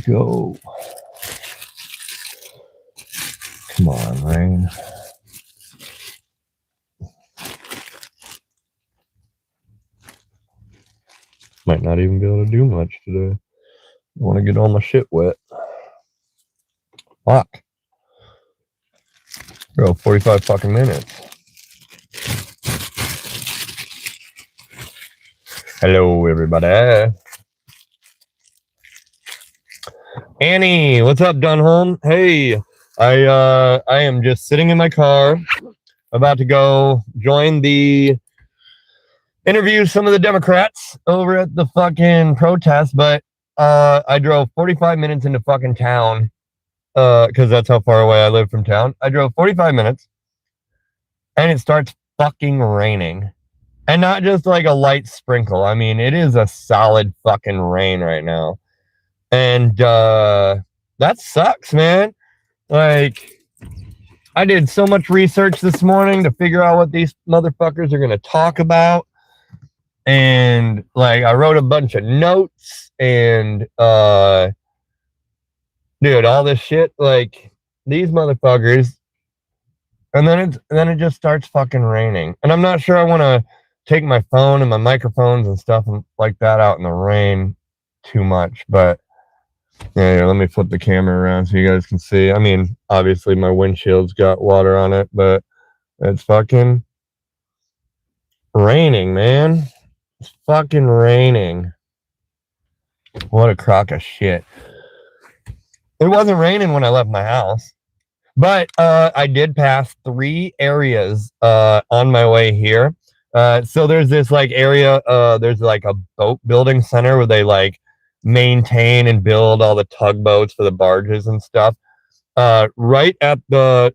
go. Come on, rain. Might not even be able to do much today. I want to get all my shit wet. Fuck. Bro, 45 fucking minutes. Hello, everybody. Annie, what's up, Dunholm? Hey, I am just sitting in my car, about to go join the interview some of the Democrats over at the fucking protest, but I drove 45 minutes into fucking town, because that's how far away I live from town. I drove 45 minutes, and it starts fucking raining. And not just like a light sprinkle. I mean, it is a solid fucking rain right now. And that sucks, man. Like, I did so much research this morning to figure out what these motherfuckers are going to talk about. And, like, I wrote a bunch of notes and, dude, all this shit, like, these motherfuckers. And then it just starts fucking raining. And I'm not sure I want to take my phone and my microphones and stuff like that out in the rain too much, but yeah, let me flip the camera around so you guys can see. I mean, obviously my windshield's got water on it, but it's fucking raining, man. It's fucking raining. What a crock of shit. It wasn't raining when I left my house, but I did pass 3 areas on my way here. So there's this like area, there's like a boat building center where they like maintain and build all the tugboats for the barges and stuff. Right where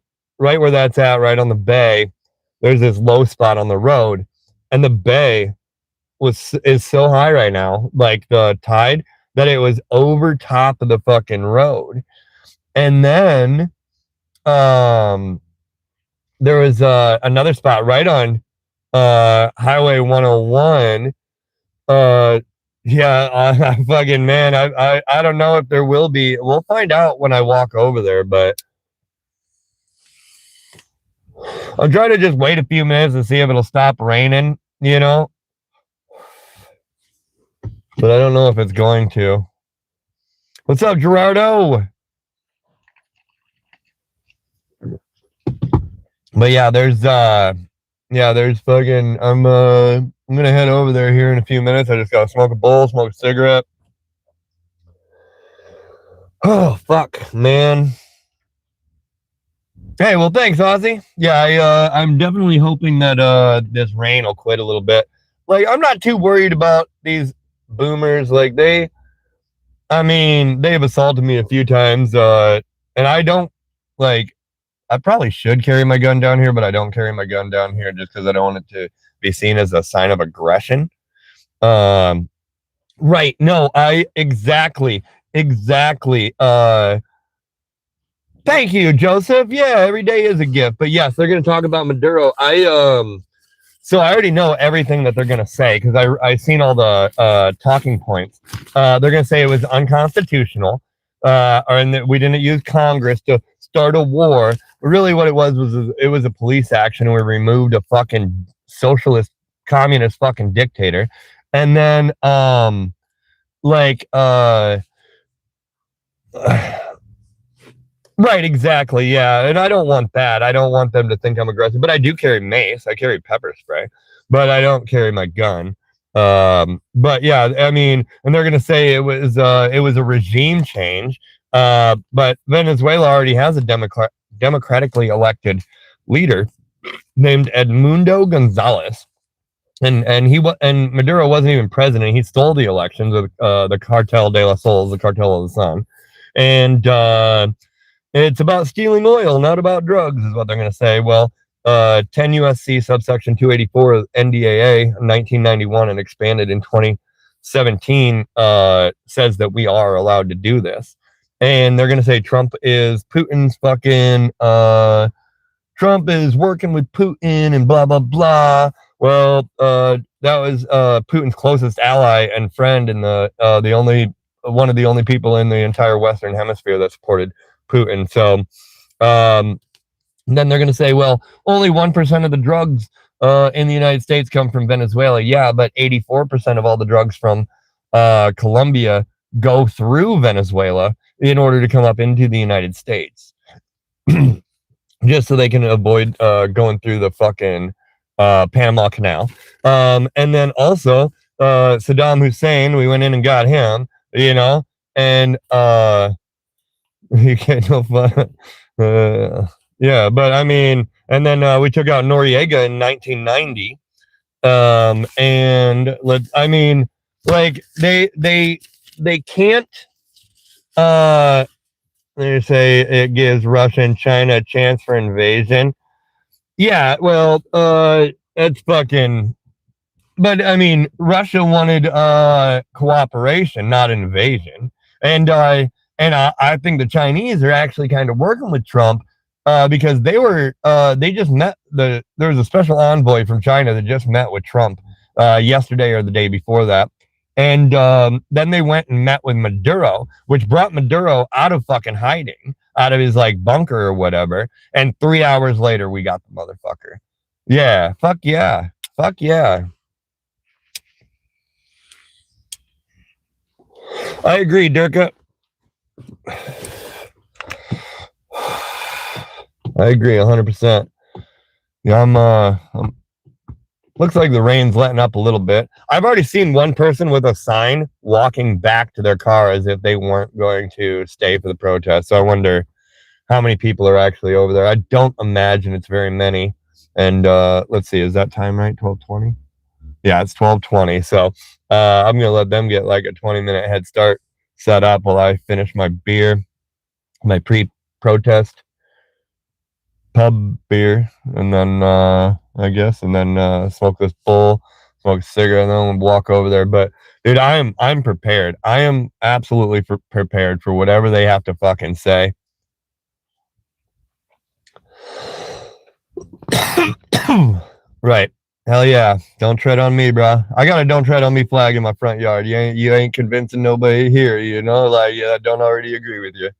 that's at, right on the bay, there's this low spot on the road, and the bay is so high right now, like the tide, that it was over top of the fucking road. And then there was another spot right on Highway 101. Yeah, fucking man, I don't know if there will be. We'll find out when I walk over there, but I'll try to just wait a few minutes and see if it'll stop raining, you know? But I don't know if it's going to. What's up, Gerardo? But yeah, there's fucking, I'm gonna head over there here in a few minutes. I just gotta smoke a bowl, smoke a cigarette. Oh, fuck, man. Hey, well, thanks, Ozzy. Yeah, I'm definitely hoping that this rain will quit a little bit. Like, I'm not too worried about these boomers. Like, they've assaulted me a few times, and I don't, like, I probably should carry my gun down here, but I don't carry my gun down here just because I don't want it to be seen as a sign of aggression. Right. No, exactly. Thank you, Joseph. Yeah, every day is a gift. But yes, they're going to talk about Maduro. So I already know everything that they're going to say because I've seen all the talking points. They're going to say it was unconstitutional, and that we didn't use Congress to start a war. Really what it was a police action. We removed a fucking socialist, communist fucking dictator. And then, right, exactly, yeah. And I don't want that. I don't want them to think I'm aggressive, but I do carry mace. I carry pepper spray, but I don't carry my gun. But yeah, I mean, and they're gonna say it was a regime change. But Venezuela already has a democratically elected leader named Edmundo Gonzalez, and Maduro wasn't even president. He stole the elections with the Cartel de las Soles, the Cartel of the Sun, and it's about stealing oil, not about drugs, is what they're going to say. Well, 10 USC subsection 284 NDAA 1991 and expanded in 2017 says that we are allowed to do this. And they're going to say Trump is Putin's fucking, Trump is working with Putin and blah, blah, blah. Well, that was Putin's closest ally and friend and the only one of the only people in the entire Western Hemisphere that supported Putin. So then they're going to say, well, only 1% of the drugs in the United States come from Venezuela. Yeah, but 84% of all the drugs from Colombia go through Venezuela in order to come up into the United States. Just so they can avoid going through the fucking Panama Canal. And then also Saddam Hussein, we went in and got him, and you can't no fun. Yeah, but I mean, and then we took out Noriega in 1990. And I mean, like they can't they say it gives Russia and China a chance for invasion. Yeah, well, it's fucking. But I mean, Russia wanted cooperation, not invasion, and I think the Chinese are actually kind of working with Trump because they just met there was a special envoy from China that just met with Trump yesterday or the day before that. And then they went and met with Maduro, which brought Maduro out of fucking hiding, out of his like bunker or whatever. And 3 hours later, we got the motherfucker. Yeah, fuck yeah, fuck yeah. I agree, Dirka. I agree 100%. Yeah, I'm looks like the rain's letting up a little bit. I've already seen one person with a sign walking back to their car as if they weren't going to stay for the protest. So I wonder how many people are actually over there. I don't imagine it's very many. And let's see, is that time right? 12:20? Yeah, it's 12:20. So I'm going to let them get like a 20-minute head start set up while I finish my beer, my pre-protest pub beer, and then I guess, and then smoke this bowl, smoke a cigarette, and then we'll walk over there. But dude, I'm prepared. I am absolutely prepared for whatever they have to fucking say. Right. Hell yeah. Don't tread on me, bro. I got a don't tread on me flag in my front yard. You ain't convincing nobody here, like, I don't already agree with you.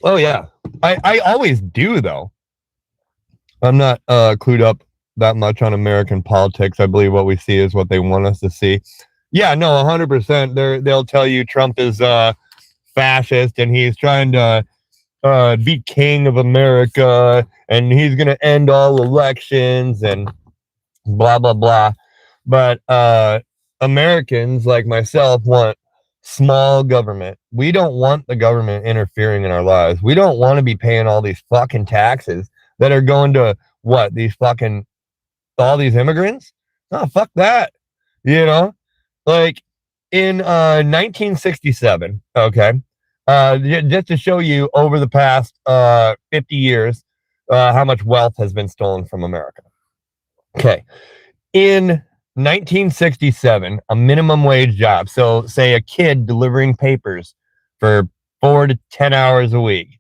Oh yeah. I always do though. I'm not clued up that much on American politics. I believe what we see is what they want us to see. Yeah, no, 100%. They'll tell you Trump is fascist and he's trying to be king of America and he's going to end all elections and blah, blah, blah. But Americans like myself want small government. We don't want the government interfering in our lives. We don't want to be paying all these fucking taxes that are going to what? All these immigrants? Oh, fuck that. Like in 1967, okay, just to show you over the past 50 years how much wealth has been stolen from America. Okay. In 1967, a minimum wage job, so say a kid delivering papers for 4 to 10 hours a week,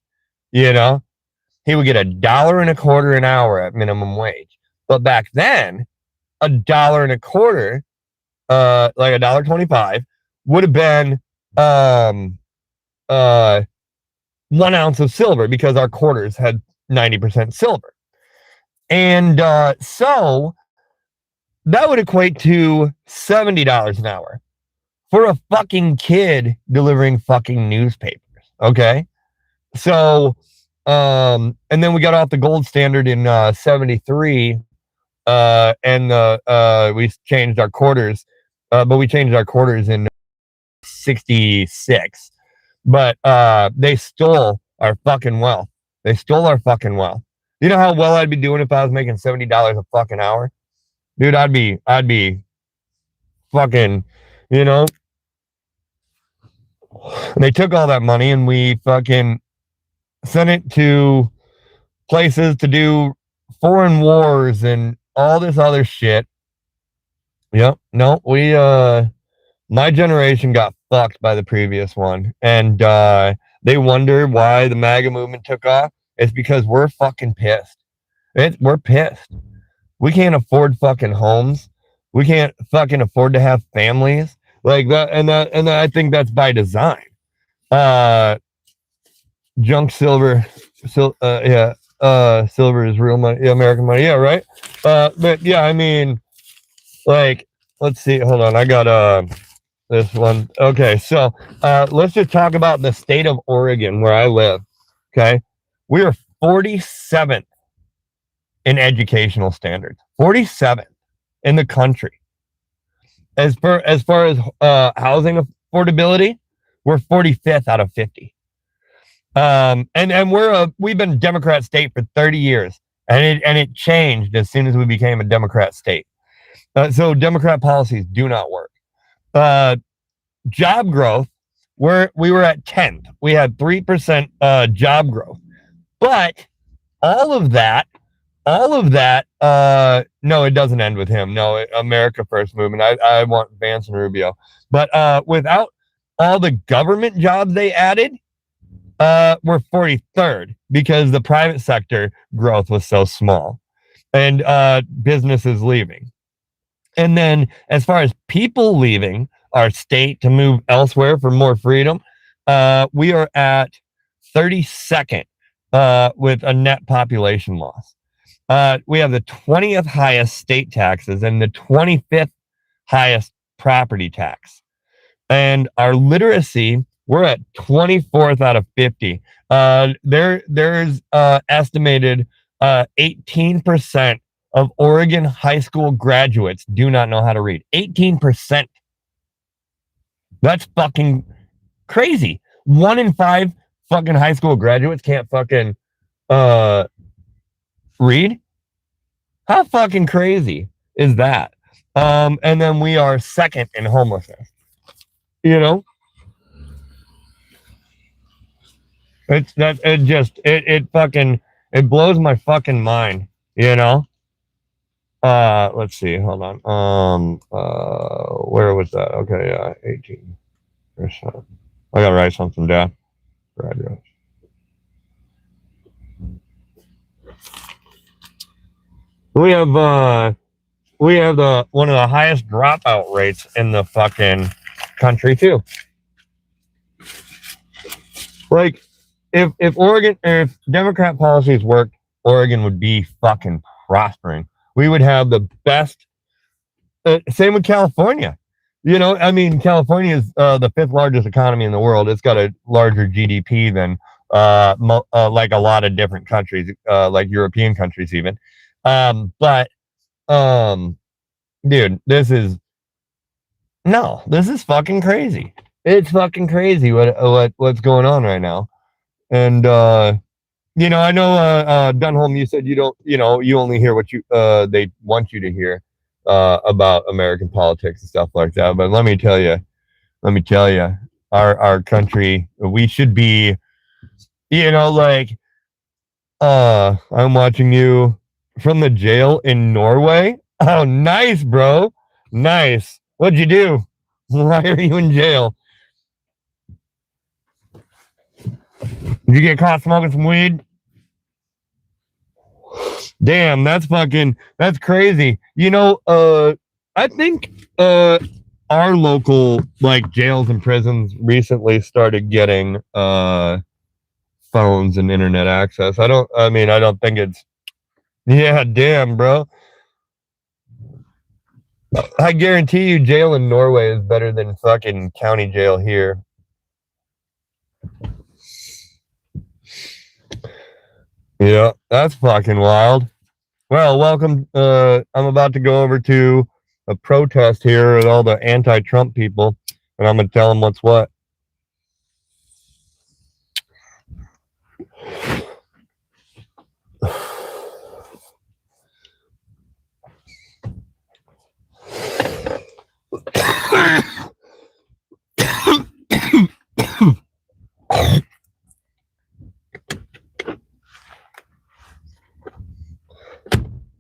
he would get $1.25 an hour at minimum wage. But back then, $1.25, like $1.25, would have been 1 ounce of silver because our quarters had 90% silver. And so that would equate to $70 an hour for a fucking kid delivering fucking newspapers. Okay. So, and then we got off the gold standard in 73, and we changed our quarters, but we changed our quarters in 66. But they stole our fucking wealth. They stole our fucking wealth. You know how well I'd be doing if I was making $70 a fucking hour? Dude, I'd be fucking, And they took all that money and we fucking sent it to places to do foreign wars and all this other shit. Yep. No, my generation got fucked by the previous one. And they wonder why the MAGA movement took off. It's because we're fucking pissed. We're pissed. We can't afford fucking homes. We can't fucking afford to have families like that, and I think that's by design. Junk silver, yeah, silver is real money, yeah, American money, yeah, right. But yeah, I mean, like, let's see, hold on, I got this one. Okay, so let's just talk about the state of Oregon where I live. Okay, we are 47th in educational standards, 47th in the country. As far as housing affordability, we're 45th out of 50. And we've been a Democrat state for 30 years, and it changed as soon as we became a Democrat state. So Democrat policies do not work. Job growth, we were at 10th. We had 3% job growth, but all of that, no, it doesn't end with him. No, America First movement. I want Vance and Rubio, but without all the government jobs they added, we're 43rd because the private sector growth was so small, and businesses leaving. And then, as far as people leaving our state to move elsewhere for more freedom, we are at 32nd with a net population loss. We have the 20th highest state taxes and the 25th highest property tax. And our literacy, we're at 24th out of 50. There's estimated 18% of Oregon high school graduates do not know how to read. 18%. That's fucking crazy. 1 in 5 fucking high school graduates can't fucking read. How fucking crazy is that? And then we are second in homelessness. You know, it blows my fucking mind. You know. Let's see. Hold on. Where was that? Okay, yeah, 18%. I gotta write something down. Graduates. We have the one of the highest dropout rates in the fucking country too. Like, if Democrat policies worked, Oregon would be fucking prospering. We would have the best. Same with California. You know, I mean, California is the 5th largest economy in the world. It's got a larger GDP than like a lot of different countries, like European countries even. But dude, this is fucking crazy. It's fucking crazy what's going on right now. And you know, I know Dunholm, you said you don't, you know, you only hear what they want you to hear about American politics and stuff like that. But let me tell you, our country, we should be, you know, like I'm watching you from the jail in Norway. Oh, nice, bro. Nice. What'd you do? Why are you in jail? Did you get caught smoking some weed? Damn, that's crazy. You know, I think our local like jails and prisons recently started getting phones and internet access. I don't think it's, yeah, damn, bro. I guarantee you jail in Norway is better than fucking county jail here. Yeah, that's fucking wild. Well, welcome. I'm about to go over to a protest here with all the anti-Trump people, and I'm gonna tell them what's what.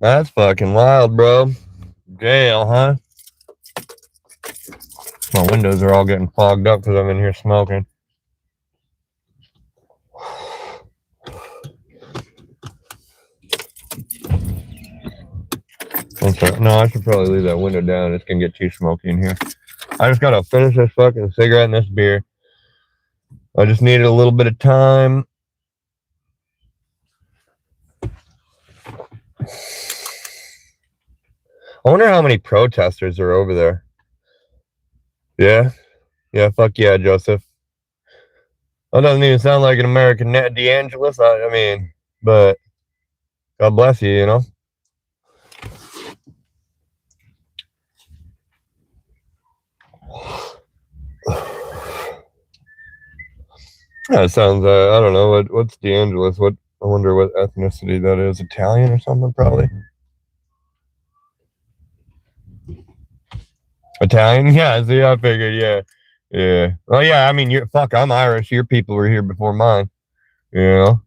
That's fucking wild, bro. Jail, huh? My windows are all getting fogged up because I'm in here smoking. Okay. No, I should probably leave that window down. It's gonna get too smoky in here. I just gotta finish this fucking cigarette and this beer. I just needed a little bit of time. I wonder how many protesters are over there. Yeah? Yeah, fuck yeah, Joseph. That doesn't even sound like an American DeAngelis. I mean, but God bless you, you know? Yeah, it sounds, I don't know, what's DeAngelis? I wonder what ethnicity that is. Italian or something, probably? Italian? Yeah, see, I figured, yeah. Yeah. Well, yeah, I mean, I'm Irish. Your people were here before mine, you know?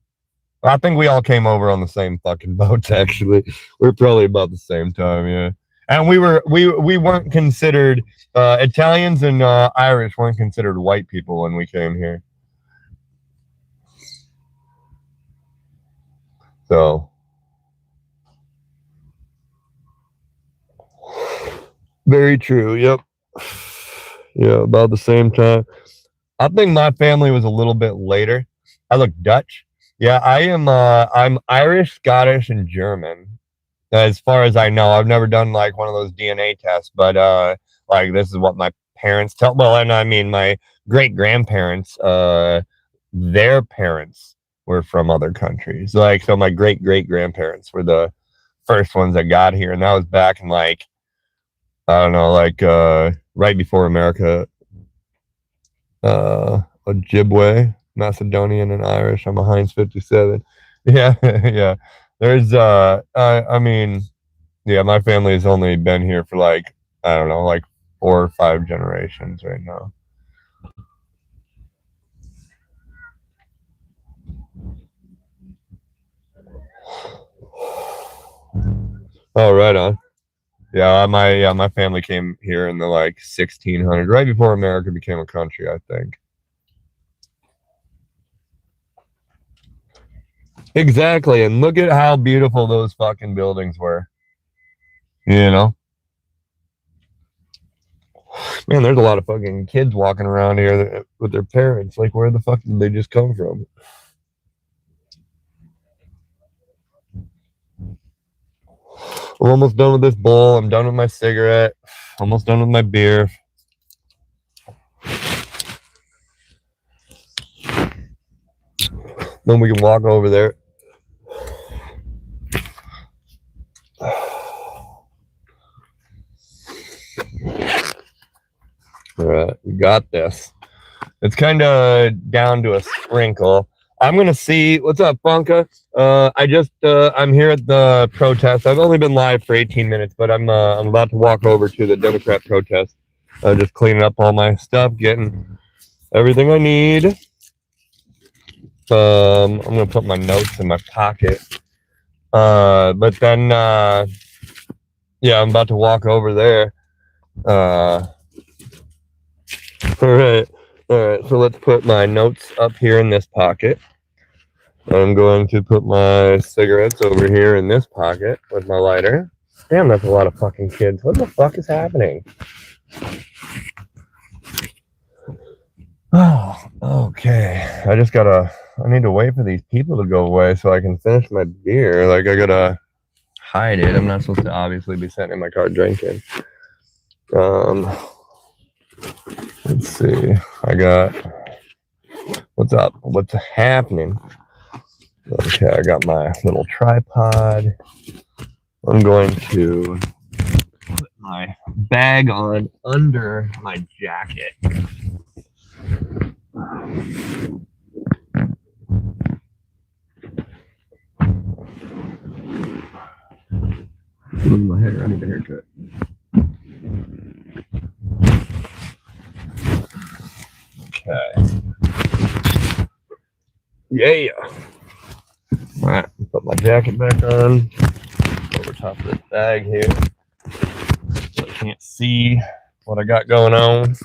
I think we all came over on the same fucking boats, actually. We're probably about the same time, yeah. And we weren't considered, Italians and Irish weren't considered white people when we came here. So, very true. Yep. Yeah, about the same time. I think my family was a little bit later. I look Dutch. Yeah, I'm Irish, Scottish, and German. As far as I know, I've never done like one of those DNA tests, but like this is what my parents tell. Well, and I mean my great grandparents, their parents were from other countries. Like, so my great grandparents were the first ones that got here, and that was back in like, I don't know, like right before America. Ojibwe, Macedonian, and Irish. I'm a Heinz 57. Yeah, yeah. There's I mean, yeah, my family's only been here for like, I don't know, like 4 or 5 generations right now. Oh, right on. Yeah, my family came here in the like 1600s, right before America became a country, I think. Exactly, and look at how beautiful those fucking buildings were. You know? Man, there's a lot of fucking kids walking around here with their parents. Like, where the fuck did they just come from? I'm almost done with this bowl. I'm done with my cigarette. Almost done with my beer. Then we can walk over there. All right, we got this. It's kind of down to a sprinkle. I'm gonna see what's up, Funka. I'm here at the protest. I've only been live for 18 minutes, but I'm about to walk over to the Democrat protest. Just cleaning up all my stuff, getting everything I need. I'm gonna put my notes in my pocket. But then, yeah, I'm about to walk over there. All right. So let's put my notes up here in this pocket. I'm going to put my cigarettes over here in this pocket with my lighter. Damn, that's a lot of fucking kids. What the fuck is happening? Oh, okay. I need to wait for these people to go away so I can finish my beer. Like, I gotta hide it. I'm not supposed to obviously be sitting in my car drinking. Let's see. What's up? What's happening? Okay, I got my little tripod. I'm going to put my bag on under my jacket. My hair, I need a haircut. Okay. Yeah. All right, put my jacket back on over top of this bag here. So I can't see what I got going on.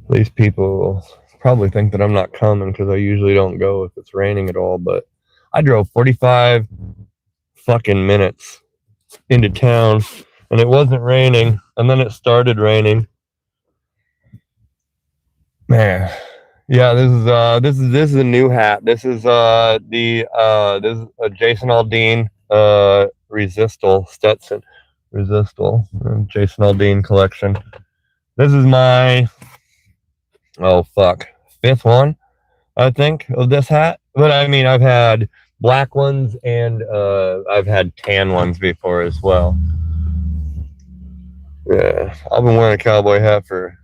These people probably think that I'm not coming because I usually don't go if it's raining at all, but I drove 45 fucking minutes into town and it wasn't raining, and then it started raining. Man, yeah, this is a new hat. This is this is a Jason Aldean Resistal Stetson Resistal Jason Aldean collection. This is my fifth one, I think, of this hat. But I mean, I've had black ones and I've had tan ones before as well. Yeah, I've been wearing a cowboy hat for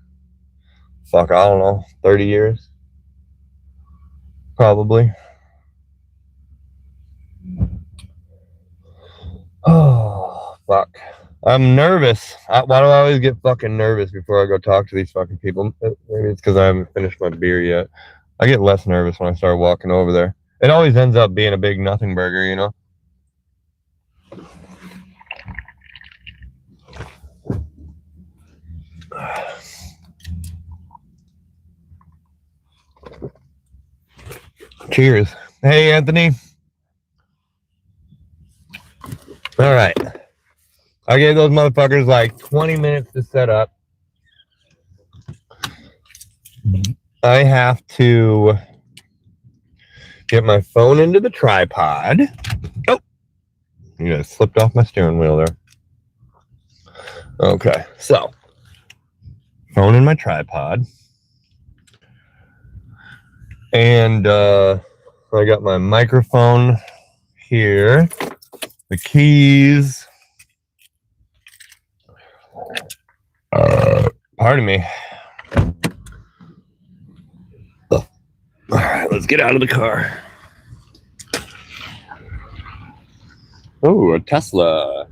I don't know, 30 years. Probably. Oh, fuck. I'm nervous. Why do I always get fucking nervous before I go talk to these fucking people? Maybe it's because I haven't finished my beer yet. I get less nervous when I start walking over there. It always ends up being a big nothing burger, you know? Cheers. Hey, Anthony. All right. I gave those motherfuckers like 20 minutes to set up. I have to get my phone into the tripod. Oh, you guys slipped off my steering wheel there. Okay, so phone in my tripod. And I got my microphone here, the keys. Pardon me. All right, let's get out of the car. Oh, a Tesla.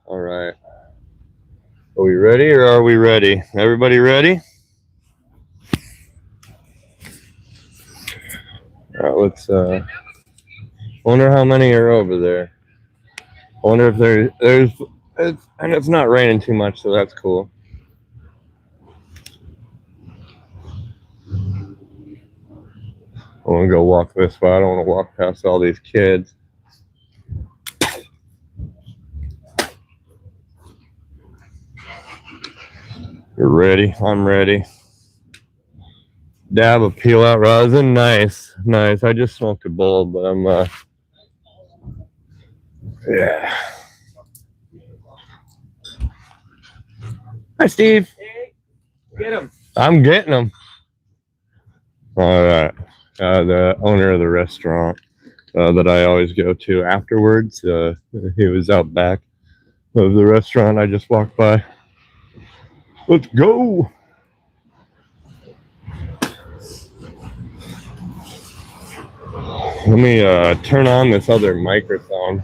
All right. Are we ready or are we ready? Everybody ready? All right, let's wonder how many are over there. I wonder if there's and it's not raining too much, so that's cool. I want to go walk this way. I don't want to walk past all these kids. You're ready? I'm ready. Dab a peel out rosin. Nice. Nice. I just smoked a bowl, but I'm yeah. Hi, Steve. Hey, get him. I'm getting them. All right. The owner of the restaurant that I always go to afterwards, he was out back of the restaurant I just walked by. Let's go. Let me turn on this other microphone.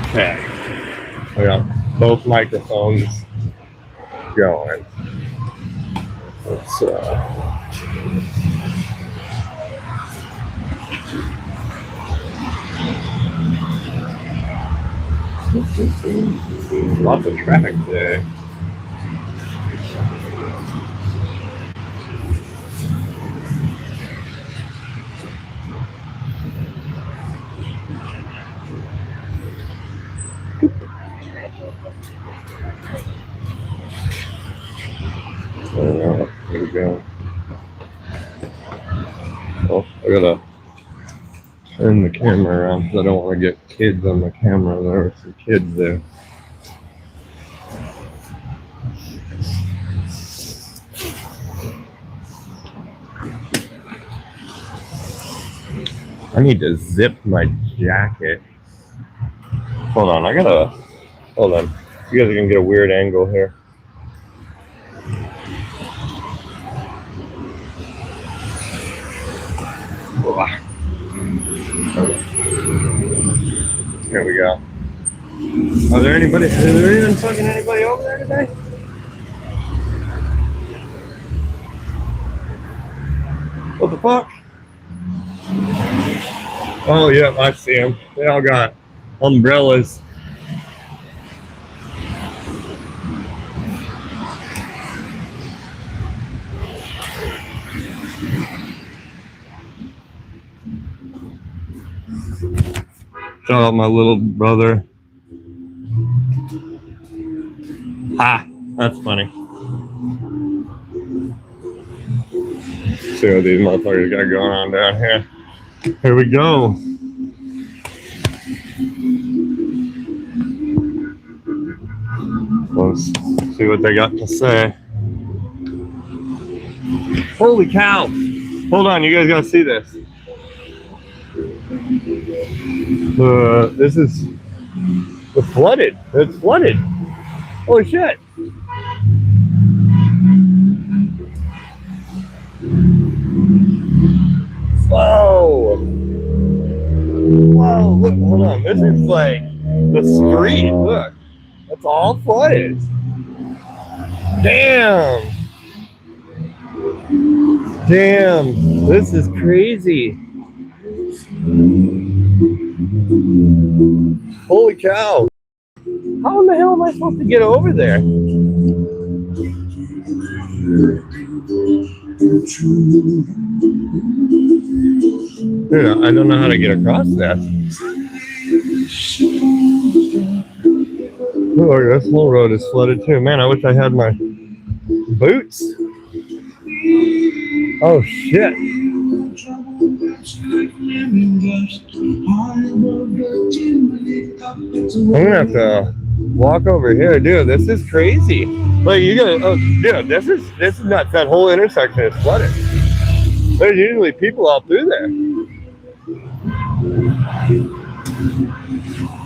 Okay. I got both microphones going. Let's lots of traffic today. There we go. Oh, I gotta turn the camera around because I don't want to get kids on the camera. There are some kids there. I need to zip my jacket. Hold on, hold on. You guys are gonna get a weird angle here. Here we go. Is there even fucking anybody over there today? What the fuck? Oh yeah, I see them. They all got umbrellas. Shout out my little brother. Ha! That's funny. See what these motherfuckers got going on down here. Here we go. Let's see what they got to say. Holy cow! Hold on, you guys gotta see this. This is flooded. It's flooded. Holy shit! Whoa! Whoa! Look, hold on. This is like the street. Look, it's all flooded. Damn! Damn! This is crazy. Holy cow! How in the hell am I supposed to get over there? Dude, I don't know how to get across that. Oh, this whole road is flooded too. Man, I wish I had my boots. Oh shit. I'm gonna have to walk over here, dude. This is crazy. Like you gotta, oh, dude, this is nuts. That whole intersection is flooded. There's usually people out through there.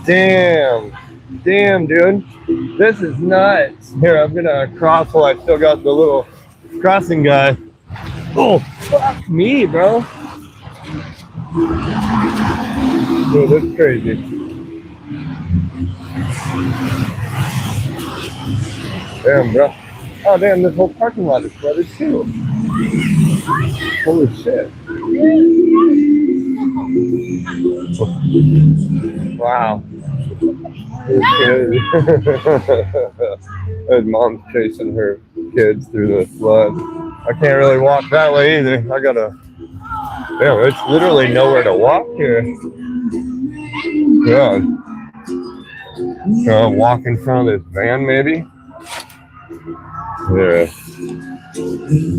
Damn, dude. This is nuts. Here, I'm gonna cross while I still got the little crossing guy. Oh, fuck me, bro. Dude, that's crazy. Damn, bro. Oh, damn, this whole parking lot is flooded too. Holy shit. Wow. His mom's chasing her kids through the flood. I can't really walk that way either. I gotta. Damn, it's literally nowhere to walk here. God. Walk in front of this van, maybe? Yeah.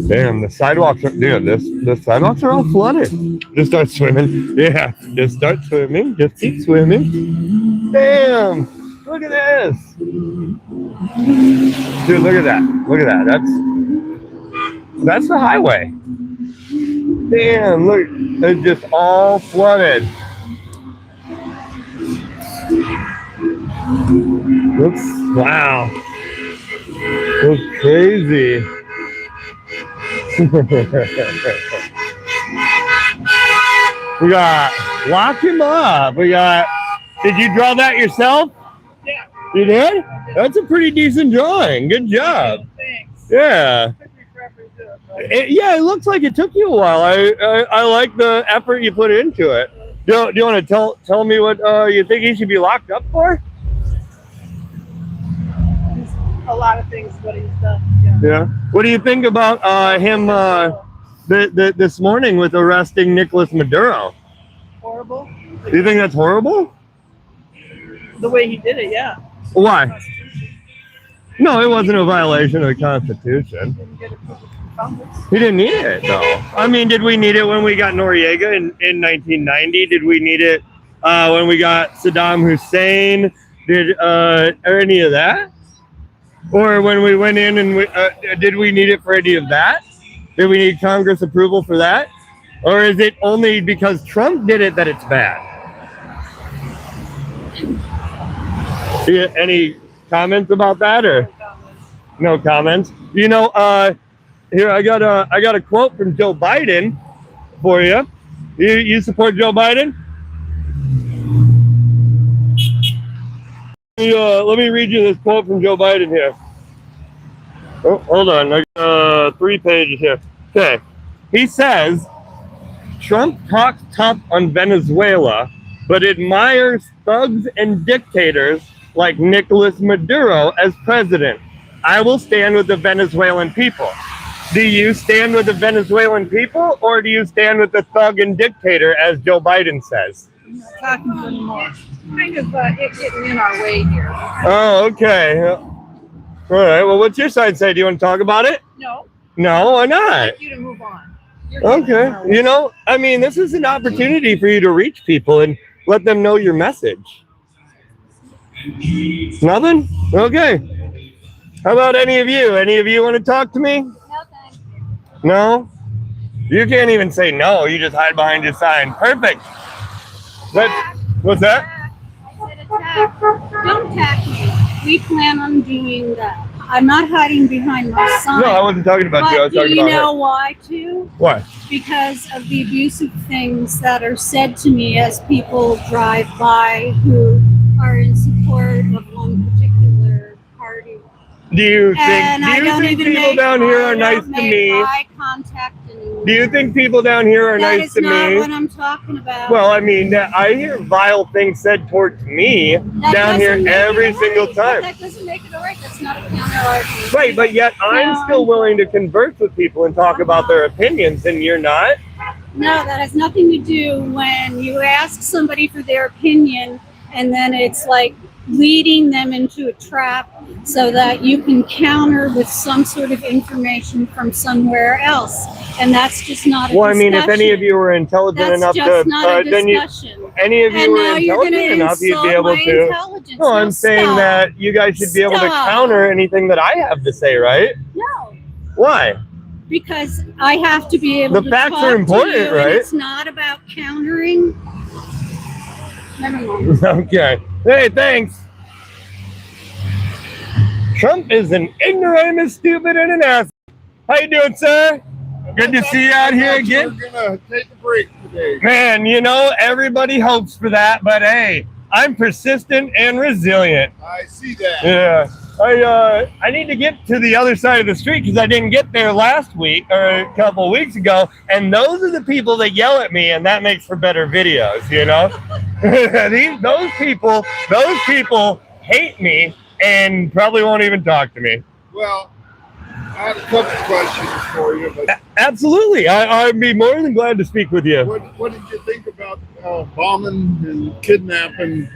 Damn, the sidewalks are, dude, the sidewalks are all flooded. Just start swimming. Yeah, just start swimming. Just keep swimming. Damn, look at this. Dude, look at that. Look at that. That's the highway. Damn, look, it's just all flooded. Oops, wow. That's crazy. We got Lock Him Up. We got, did you draw that yourself? Yeah. You did? That's a pretty decent drawing. Good job. Thanks. Yeah. It looks like it took you a while. I like the effort you put into it. Do you want to tell me what you think he should be locked up for? A lot of things what he's done. Yeah. What do you think about him this morning with arresting Nicolas Maduro? Horrible. Do you think that's horrible? The way he did it, yeah. Why? No, it wasn't a violation of the Constitution. Didn't get it from Congress. He didn't need it, though. I mean, did we need it when we got Noriega in 1990? Did we need it when we got Saddam Hussein? Or any of that? Or when we went in and did we need it for any of that? Did we need Congress approval for that? Or is it only because Trump did it that it's bad? Any comments about that or no comments? You know, here I got a quote from Joe Biden for you. You support Joe Biden? Let me read you this quote from Joe Biden here. Oh, hold on. I got 3 pages here. Okay. He says, Trump talks tough on Venezuela, but admires thugs and dictators like Nicolas Maduro as president. I will stand with the Venezuelan people. Do you stand with the Venezuelan people, or do you stand with the thug and dictator, as Joe Biden says? I'm not talking to him anymore. Kind of getting in our way here. Oh, okay. All right. Well, what's your side say? Do you want to talk about it? No, No, why I'd not? like you to move on. You're getting in Okay. our way. You know, I mean, this is an opportunity for you to reach people and let them know your message. Nothing? Okay. How about any of you? Any of you want to talk to me? No, thanks. No? You can't even say no. You just hide behind your sign. Perfect. That's, what's that? I said attack. Don't attack me. We plan on doing that. I'm not hiding behind my sign. No, I wasn't talking about you. I But was do talking you about know her. why, too? What? Because of the abusive things that are said to me as people drive by who are in support of one particular party. Do you think? And Do I you don't think even people make, down here are I nice don't to make me? eye contact anymore. Do you think people down here are That nice is to not me? what I'm talking about. Well, I mean, I hear vile things said towards me That down here doesn't make every it single right. time. That doesn't make it all right. That's not a counter argument. Right, but yet I'm No, still I'm willing to converse with people and talk about their opinions, and you're not. No, that has nothing to do when you ask somebody for their opinion and then it's like leading them into a trap so that you can counter with some sort of information from somewhere else. And that's just not a Well, I discussion. mean, if any of you were intelligent that's enough just to, not a then you, discussion. any of you And were now you're going intelligent to enough, you'd insult be able my to. intelligence. No, I'm saying stop. that you guys should be able to Stop. counter anything that I have to say, right? No. Why? Because I have to be able The to facts talk are important, to you, right? And it's not about countering. Never mind. Okay. Hey, thanks. Trump is an ignoramus, stupid, and an ass. How you doing, sir? Good to see you out here again. We're gonna take a break today. Man, you know, everybody hopes for that, but hey, I'm persistent and resilient. I see that. Yeah. I need to get to the other side of the street because I didn't get there last week or a couple of weeks ago, and those are the people that yell at me, and that makes for better videos, you know? those people hate me and probably won't even talk to me. Well, I had a couple questions for you, but Absolutely. I'd be more than glad to speak with you. what did you think about bombing and kidnapping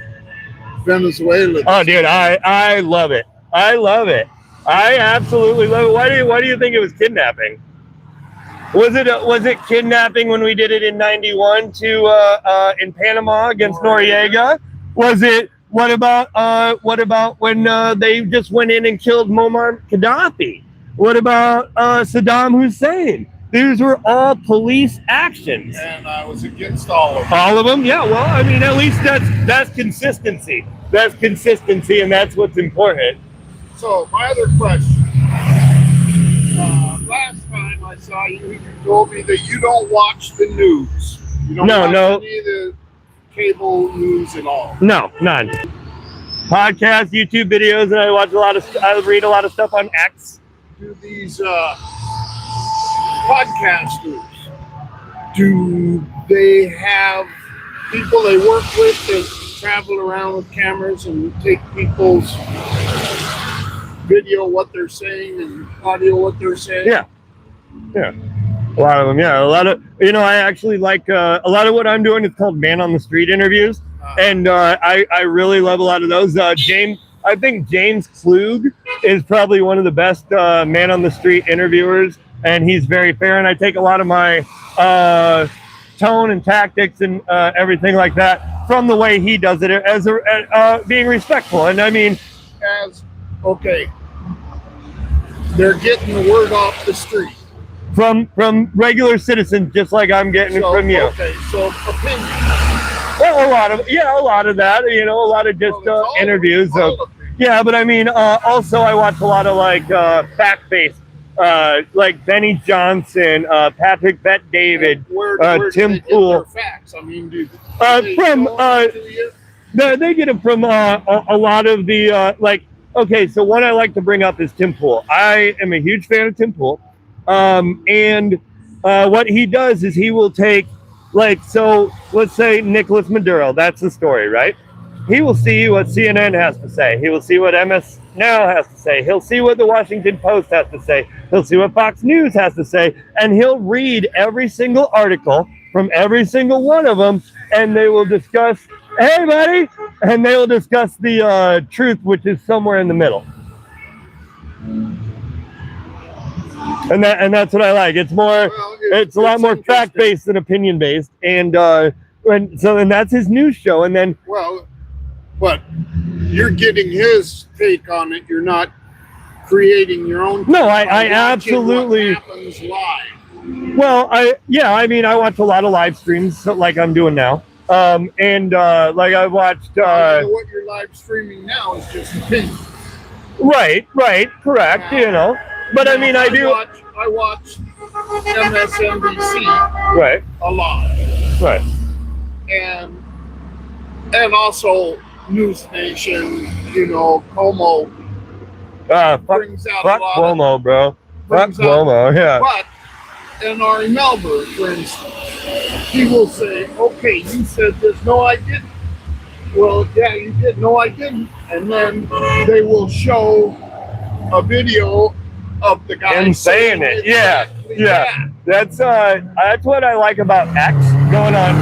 Venezuela? Oh, dude, I love it. I love it. I absolutely love it. Why do you think it was kidnapping? Was it kidnapping when we did it in '91 to in Panama against Noriega? Was it? What about when they just went in and killed Muammar Gaddafi? What about Saddam Hussein? These were all police actions. And I was against all of them. All of them? Yeah, well, I mean, at least that's consistency. That's consistency, and that's what's important. So my other question. Last time I saw you, you told me that you don't watch the news. You don't watch any of the cable news at all. No, none. Podcasts, YouTube videos, and I read a lot of stuff on X. Do these podcasters, do they have people they work with that travel around with cameras and take people's video what they're saying and audio what they're saying? Yeah. A lot of them, yeah. A lot of, I actually like a lot of what I'm doing is called Man on the Street interviews. And I really love a lot of those. I think James Klug is probably one of the best Man on the Street interviewers, and he's very fair. And I take a lot of my tone and tactics and everything like that from the way he does it as being respectful. And I mean, they're getting the word off the street from regular citizens, just like I'm getting it from you. Okay, so opinion. Well, a lot of that, a lot of just interviews. Yeah, but I mean, also I watch a lot of like fact-based, like Benny Johnson, Patrick Bet-David, Where Tim they get Pool. their facts? I mean, they get it from a lot of the Okay, so one I like to bring up is Tim Pool. I am a huge fan of Tim Pool, and what he does is he will take. So let's say Nicolas Maduro, that's the story, right? He will see what CNN has to say. He will see what MS Now has to say. He'll see what the Washington Post has to say. He'll see what Fox News has to say. And he'll read every single article from every single one of them, and they will discuss, hey, buddy, and they will discuss the truth, which is somewhere in the middle. And that's what I like. It's more, Well, it's a lot more interesting. fact-based than opinion-based, and that's his news show, and then Well, but you're getting his take on it. You're not creating your own. No, I by watching absolutely- what happens live. well, I mean, I watch a lot of live streams, so, like I'm doing now, and like I watched, What you're live streaming now is just opinion. right, correct, you know, but I mean, I do, I watch MSNBC right, a lot, right, and also News Nation. You know, Como fuck brings out a lot of. Cuomo, bro, fuck brings out- Cuomo, yeah, But in Ari Melber, for instance, he will say, "Okay, you said this. No, I didn't." Well, yeah, you did. No, I didn't. And then they will show a video of the guy Him saying it. Yeah, exactly yeah. That's what I like about X going on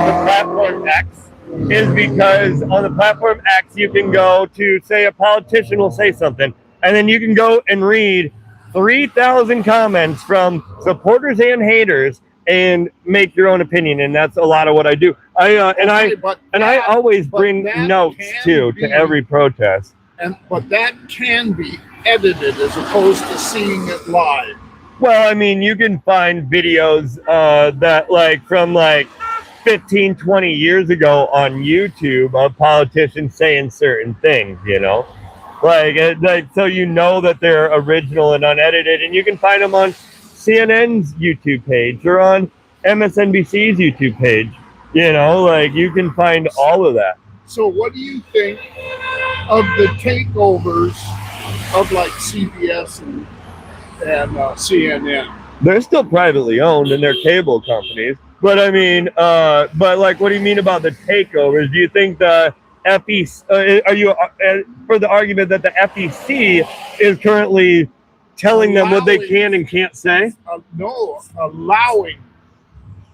the platform X, is because on the platform X you can go to, say, a politician will say something, and then you can go and read 3,000 comments from supporters and haters and make your own opinion, and that's a lot of what I do. I always but bring that notes can too be- to every protest. But that can be edited as opposed to seeing it live. Well, I mean, you can find videos that like from like 15, 20 years ago on YouTube of politicians saying certain things, you know, like so you know that they're original and unedited, and you can find them on CNN's YouTube page or on MSNBC's YouTube page. You know, like you can find all of that. So, what do you think of the takeovers of like CBS and CNN? They're still privately owned and they're cable companies. But I mean, but like, what do you mean about the takeovers? Do you think the FEC, are you for the argument that the FEC is currently telling them what they can and can't say? No, allowing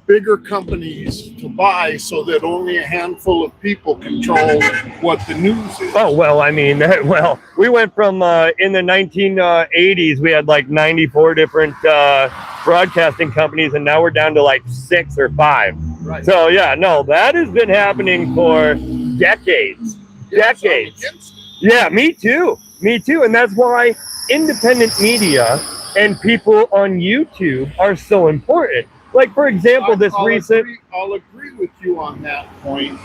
bigger companies to buy so that only a handful of people control what the news is. Oh, well, I mean, well, we went from in the 1980s, we had like 94 different broadcasting companies, and now we're down to like 6 or 5. Right. So, yeah, no, that has been happening for decades. Yes, I'm Decades. against it. Yeah, me too. Me too. And that's why independent media and people on YouTube are so important. Like, for example, I'll agree with you on that point.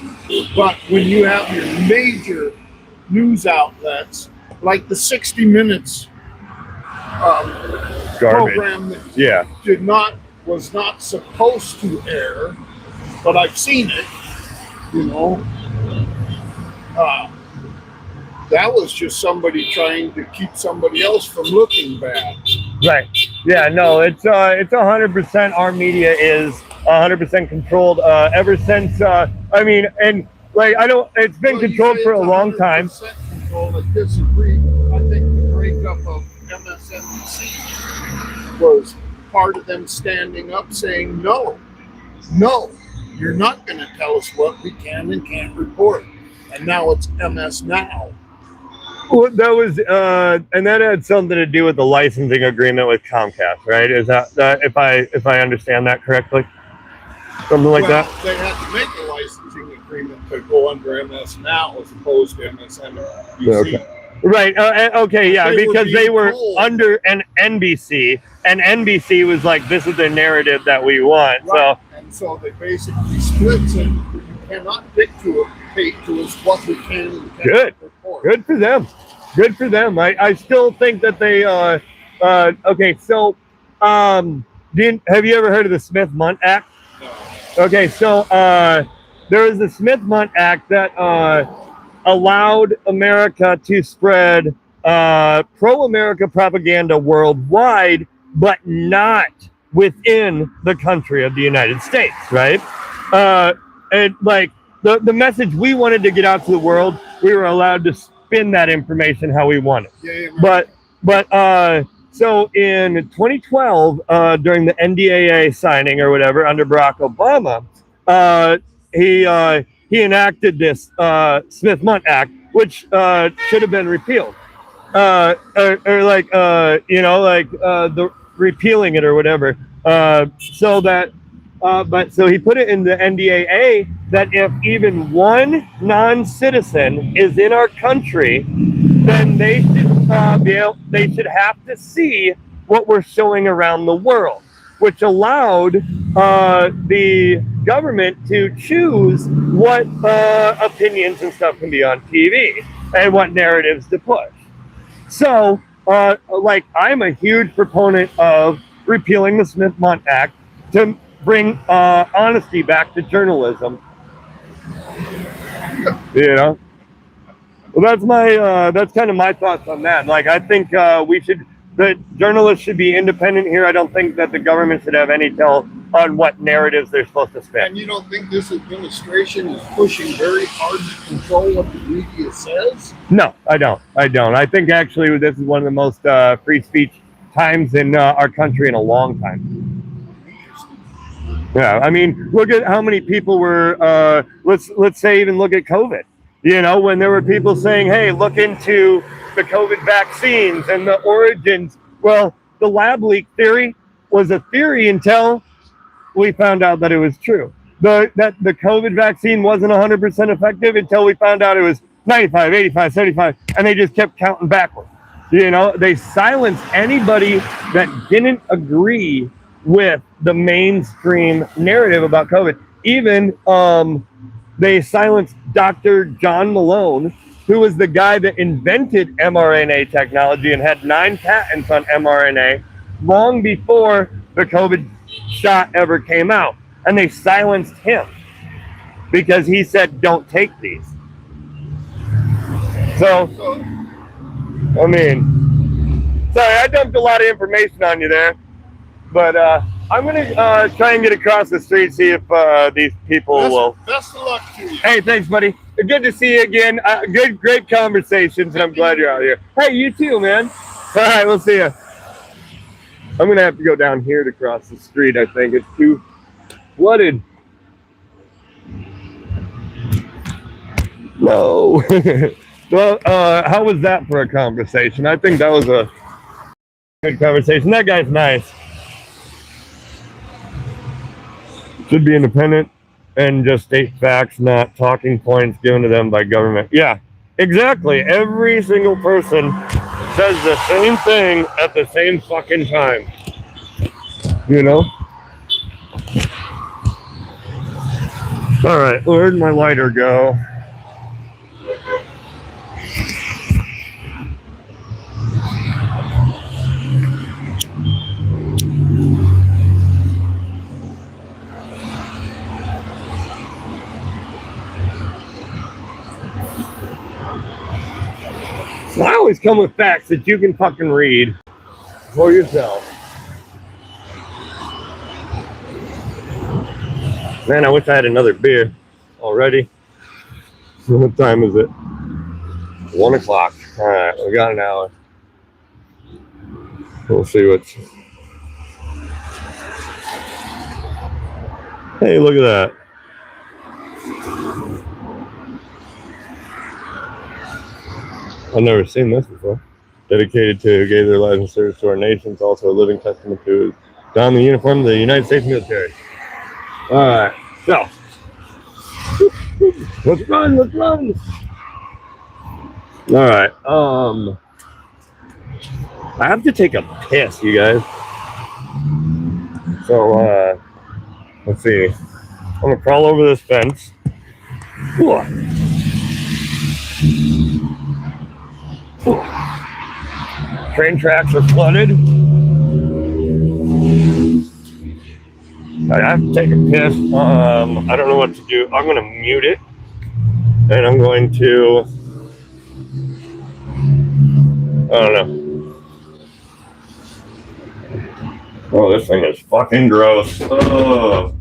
But when you have your major news outlets, like the 60 Minutes garbage. program that Yeah. was not supposed to air, but I've seen it, you know. That was just somebody trying to keep somebody else from looking bad. Right. Yeah, no, it's 100%, our media is 100% controlled ever since, I mean, and like, it's been Well, you controlled say for a it's long time. 100% Control. I disagree. I think the breakup of MSNBC was part of them standing up saying, no, you're not going to tell us what we can and can't report. And now it's MS Now. Well, that was, and that had something to do with the licensing agreement with Comcast, right? Is that if I understand that correctly? Something like that? They had to make a licensing agreement to go under MS Now as opposed to MSNBC. Okay. Right. Okay. Yeah. They were because they being were told. under an NBC, and NBC was like, "This is the narrative that we want." Right. And so they basically split and you cannot dictate to us what we can and cannot Good. report. Good for them. Good for them. I still think that they. Okay. So, have you ever heard of the Smith-Mundt Act? No. Okay. So, there was the Smith-Mundt Act that allowed America to spread pro-America propaganda worldwide, but not within the country of the United States, right? And like the message we wanted to get out to the world, we were allowed to spin that information how we wanted. Yeah, But So in 2012, during the NDAA signing or whatever under Barack Obama, he enacted this Smith-Mundt Act, which should have been repealed, or like the repealing it or whatever. So that, but so he put it in the NDAA that if even one non-citizen is in our country, then they should they should have to see what we're showing around the world, which allowed the government to choose what opinions and stuff can be on TV and what narratives to push. So, like, I'm a huge proponent of repealing the Smith-Mundt Act to bring honesty back to journalism. You know. Well, that's kind of my thoughts on that. Like, I think the journalists should be independent here. I don't think that the government should have any tell on what narratives they're supposed to spin. And you don't think this administration is pushing very hard to control what the media says? No, I don't. I think actually this is one of the most free speech times in our country in a long time. Yeah, I mean, look at how many people were. Let's say even look at COVID. You know, when there were people saying, "Hey, look into the COVID vaccines and the origins." Well, the lab leak theory was a theory until we found out that it was true. That the COVID vaccine wasn't 100% effective until we found out it was 95, 85, 75, and they just kept counting backwards. You know, they silenced anybody that didn't agree with the mainstream narrative about COVID. Even they silenced Dr. John Malone, who was the guy that invented mRNA technology and had 9 patents on mRNA long before the COVID shot ever came out. And they silenced him because he said, don't take these. So, I mean, sorry, I dumped a lot of information on you there. But I'm going to try and get across the street, see if these people will. Best of luck to you. Hey, thanks, buddy. Good to see you again. Great conversations, and I'm glad you're out here. Hey, you too, man. All right, we'll see you. I'm going to have to go down here to cross the street, I think. It's too flooded. No. Well, how was that for a conversation? I think that was a good conversation. That guy's nice. Should be independent and just state facts, not talking points given to them by government. Yeah, exactly. Every single person says the same thing at the same fucking time. You know? All right, where'd my lighter go? I always come with facts that you can fucking read for yourself. Man, I wish I had another beer already. What time is it? 1 o'clock. All right, we got an hour. We'll see what's. Hey, look at that. I've never seen this before. Dedicated to who gave their lives in service to our nation. It's also a living testament to don the uniform of the United States military. All right, so let's run. All right, I have to take a piss, you guys. So let's see. I'm gonna crawl over this fence. Train tracks are flooded. I have to take a piss. I don't know what to do. I'm gonna mute it, and I'm going to. I don't know. Oh, this thing is fucking gross. Ugh.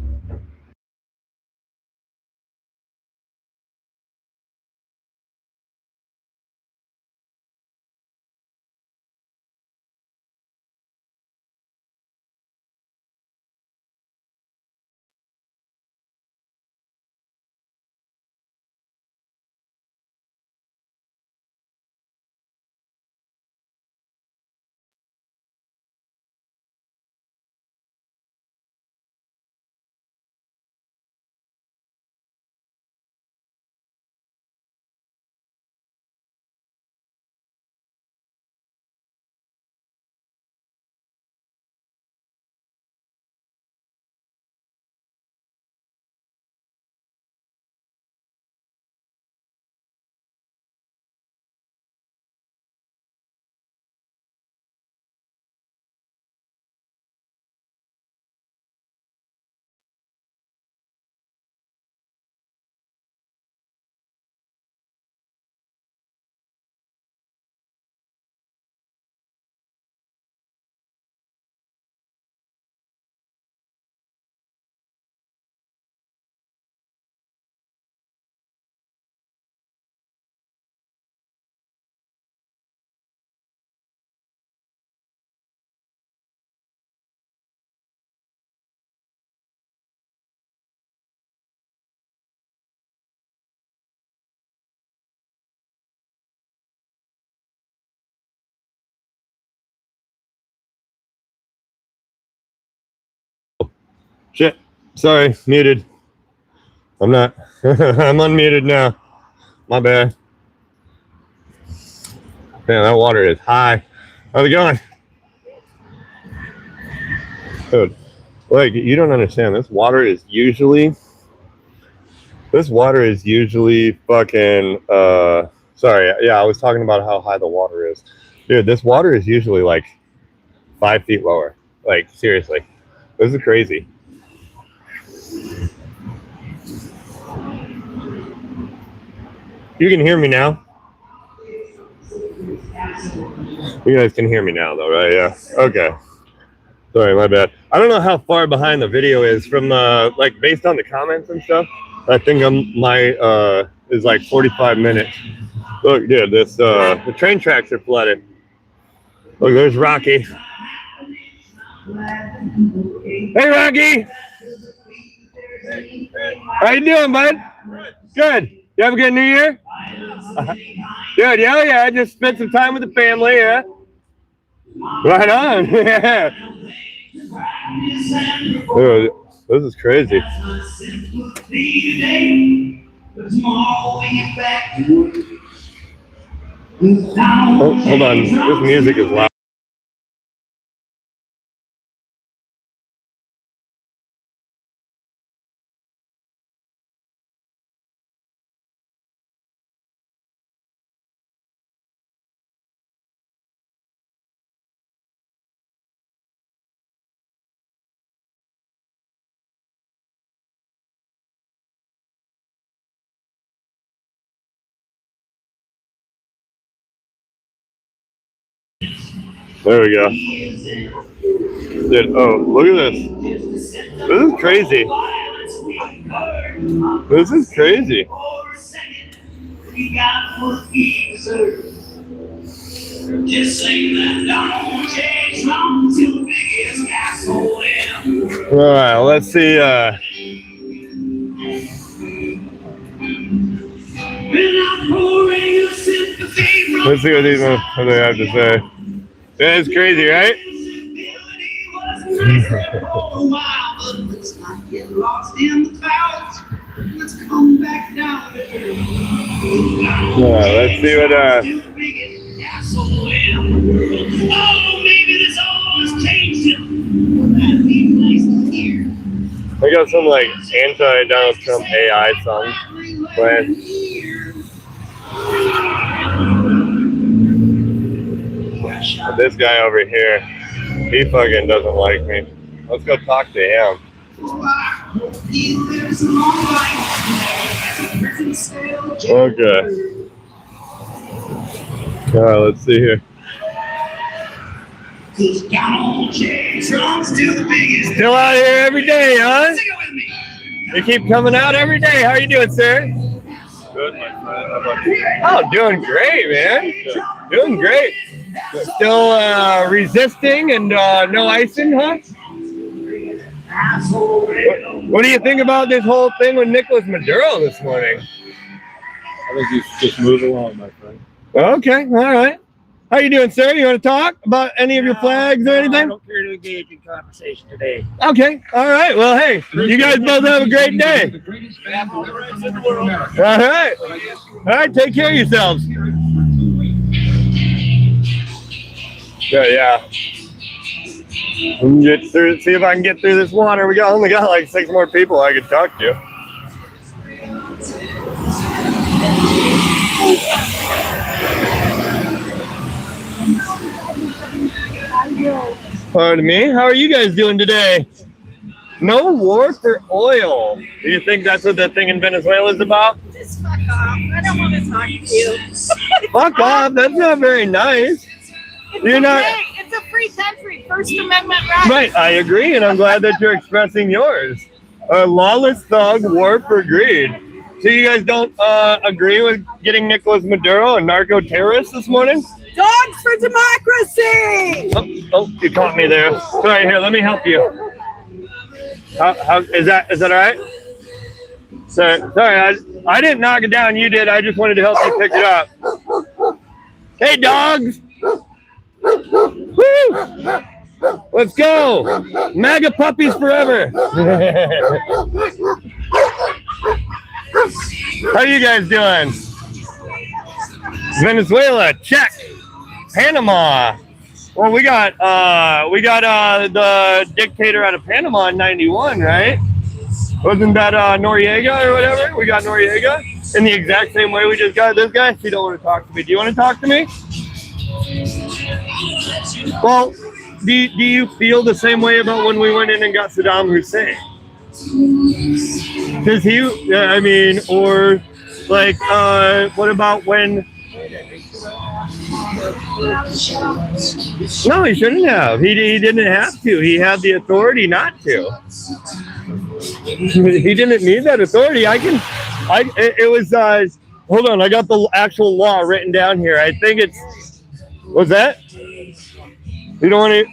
Shit. Sorry, muted. I'm not. I'm unmuted now. My bad. Man, that water is high. How's it going? Dude, like, you don't understand. This water is usually fucking, sorry. Yeah, I was talking about how high the water is. Dude, this water is usually like 5 feet lower. Like, seriously. This is crazy. You can hear me now? You guys can hear me now, though, right? Yeah. Okay. Sorry, my bad. I don't know how far behind the video is from, like, based on the comments and stuff. I think is like 45 minutes. Look, dude, the train tracks are flooded. Look, there's Rocky. Hey, Rocky. How you doing, bud? Good. You have a good New Year? Good. Yeah. I just spent some time with the family. Yeah. Right on. Yeah. Dude, this is crazy. Oh, hold on. This music is loud. There we go. Dude, oh, look at this. This is crazy. This is crazy. All right, let's see. Let's see what they have to say. That's crazy, right? Yeah, let's see what I got some like anti-Donald Trump AI songs playing. This guy over here, he fucking doesn't like me. Let's go talk to him. Okay. All right, let's see here. Still out here every day, huh? You keep coming out every day. How are you doing, sir? Good, my friend. Oh, doing great, man. Doing great. Still resisting and no icing, huh? What do you think about this whole thing with Nicolas Maduro this morning? I think you should just move along, my friend. Okay, all right. How you doing, sir? You want to talk about any of your flags or anything? I don't care to engage in conversation today. Okay, all right. Well, hey, you guys both have a great day. All right. All right, take care of yourselves. Yeah. Get through. See if I can get through this water. We only got like 6 more people I could talk to. Pardon me. How are you guys doing today? No war for oil. Do you think that's what that thing in Venezuela is about? Just fuck off. I don't want to talk to you. Fuck off. That's not very nice. You're not. It's a free country. First Amendment rights. Right, I agree, and I'm glad that you're expressing yours. A lawless thug, war for greed. So you guys don't agree with getting Nicolas Maduro a narco-terrorist this morning? Dogs for democracy. Oh, you caught me there. Sorry, here, let me help you. How is that all right? Sorry, I didn't knock it down. You did. I just wanted to help you pick it up. Hey, dogs. Woo! Let's go. MAGA puppies forever. How you guys doing? Venezuela, check. Panama. Well, we got the dictator out of Panama in '91, right? Wasn't that Noriega or whatever? We got Noriega in the exact same way we just got this guy. You don't want to talk to me. Do you want to talk to me? Well, do you feel the same way about when we went in and got Saddam Hussein? Because I mean, or like, what about when? No, he shouldn't have. He didn't have to. He had the authority not to. He didn't need that authority. It was, hold on, I got the actual law written down here. I think it's, what's that? You don't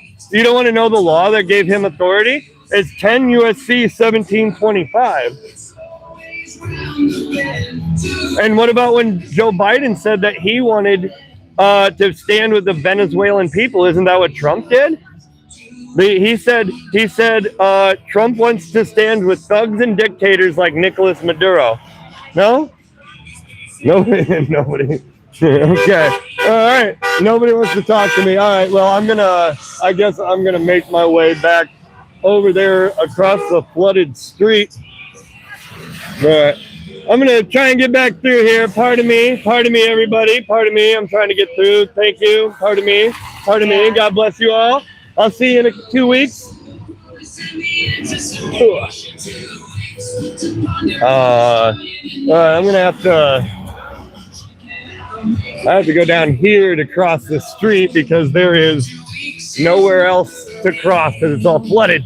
want to know the law that gave him authority? It's 10 USC 1725. And what about when Joe Biden said that he wanted to stand with the Venezuelan people? Isn't that what Trump did? He said Trump wants to stand with thugs and dictators like Nicolas Maduro. No? Nobody. Okay. All right. Nobody wants to talk to me. All right. Well, I guess I'm gonna make my way back over there across the flooded street. But I'm gonna try and get back through here. Pardon me, everybody. Pardon me. I'm trying to get through. Thank you. Pardon me. God bless you all. I'll see you in 2 weeks. I'm gonna have to go down here to cross the street because there is nowhere else to cross because it's all flooded.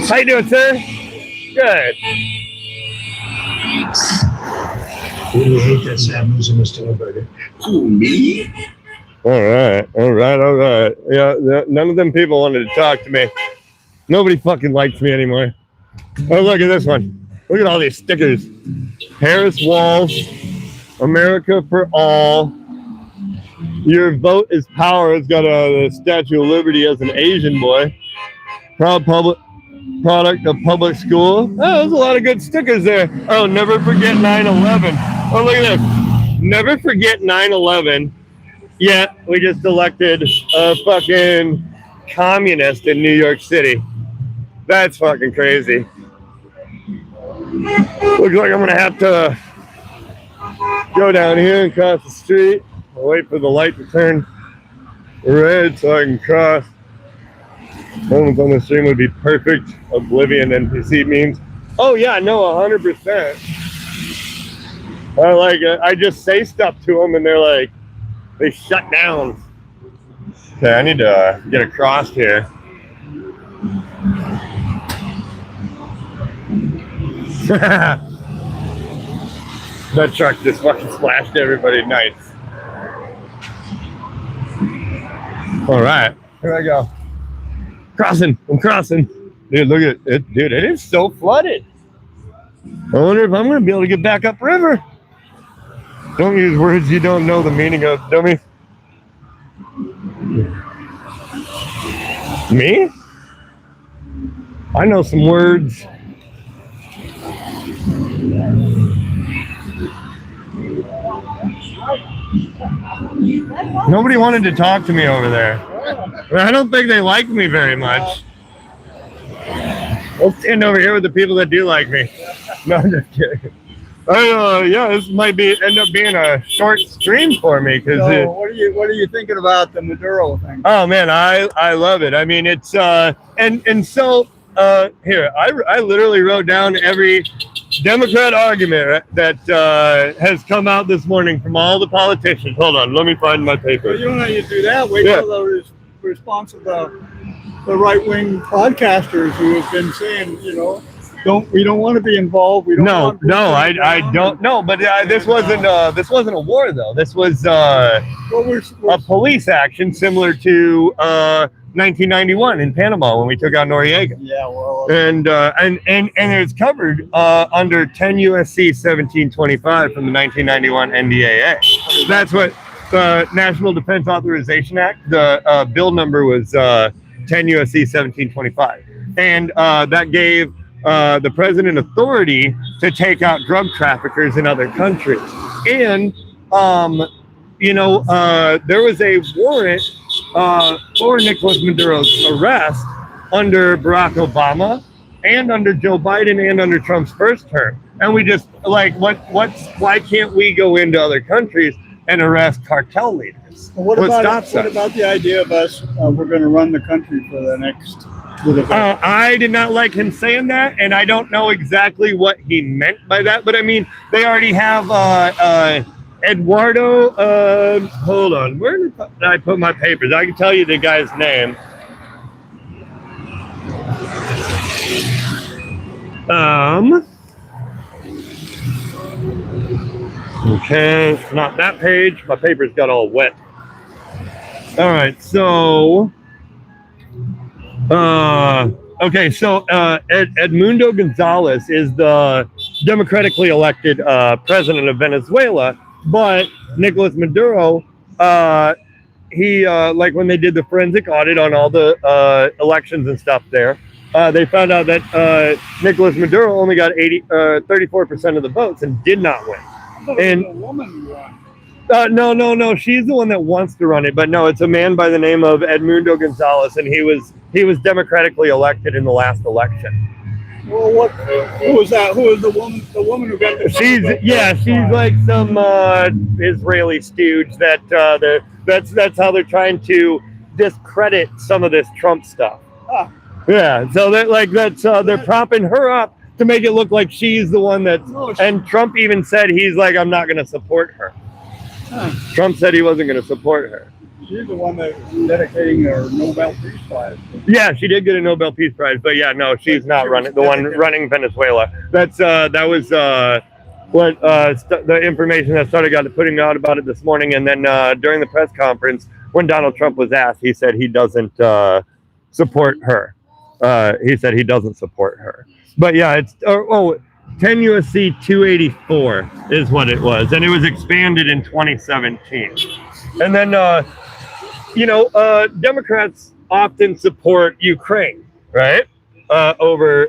How you doing, sir? Good. Really hate that Sam losing Mr. Burger. All right. Yeah, none of them people wanted to talk to me. Nobody fucking likes me anymore. Oh, look at this one. Look at all these stickers. Harris Walls, America for All. Your vote is power. It's got the Statue of Liberty as an Asian boy. Proud public product of public school. Oh, there's a lot of good stickers there. Oh, never forget 9/11. Oh, look at this. Never forget 9/11. Yeah, we just elected a fucking communist in New York City. That's fucking crazy. Looks like I'm gonna have to go down here and cross the street. I'll wait for the light to turn red so I can cross. Moments on the stream would be perfect. Oblivion NPC memes. Oh yeah, no, 100%. I like it. I just say stuff to them and they're like, they shut down. Okay, I need to get across here. That truck just fucking splashed everybody. Nice. All right, here I go. I'm crossing. Dude, look at it. Dude, it is so flooded. I wonder if I'm going to be able to get back upriver. Don't use words you don't know the meaning of, dummy. Me? I know some words. Nobody wanted to talk to me over there. I don't think they like me very much. I'll stand over here with the people that do like me. No, I'm just kidding. Yeah, this might end up being a short stream for me because. So what are you thinking about the Maduro thing? Oh man, I love it. I mean, it's here. I literally wrote down every Democrat argument that has come out this morning from all the politicians. Hold on, let me find my paper. Well, you don't need to do that. Wait till the response of the right-wing podcasters who have been saying, we don't want to be involved. We don't. I don't. No, but this wasn't a war though. This was a police action similar to 1991 in Panama when we took out Noriega. Yeah, well. And it's covered under 10 USC 1725 from the 1991 NDAA. That's what National Defense Authorization Act. The bill number was 10 USC 1725, and that gave the president authority to take out drug traffickers in other countries. And there was a warrant for Nicolas Maduro's arrest under Barack Obama and under Joe Biden and under Trump's first term. And we just why can't we go into other countries and arrest cartel leaders? What about the idea of us, we're going to run the country for the next I did not like him saying that, and I don't know exactly what he meant by that, but I mean, they already have Eduardo, hold on, where did I put my papers? I can tell you the guy's name. Okay, not that page. My papers got all wet. All right, so Edmundo Gonzalez is the democratically elected president of Venezuela, but Nicolas Maduro, he when they did the forensic audit on all the elections and stuff there, they found out that Nicolas Maduro only got 34% of the votes and did not win. And a woman won. No. She's the one that wants to run it, but no, it's a man by the name of Edmundo Gonzalez, and he was democratically elected in the last election. Well, who was that? Who was the woman? The woman who got the. She's like some Israeli stooge that's how they're trying to discredit some of this Trump stuff. Ah. Yeah, so they're propping her up to make it look like she's the one and Trump even said he's like, I'm not going to support her. Huh. Trump said he wasn't going to support her. She's the one that's dedicating her Nobel Peace Prize. Yeah, she did get a Nobel Peace Prize, but yeah, no, she's not running. The one running Venezuela. That was the information that started putting out about it this morning. And then during the press conference, when Donald Trump was asked, he said he doesn't support her. He said he doesn't support her. But yeah, it's 10 USC 284 is what it was, and it was expanded in 2017. And then Democrats often support Ukraine, right? Over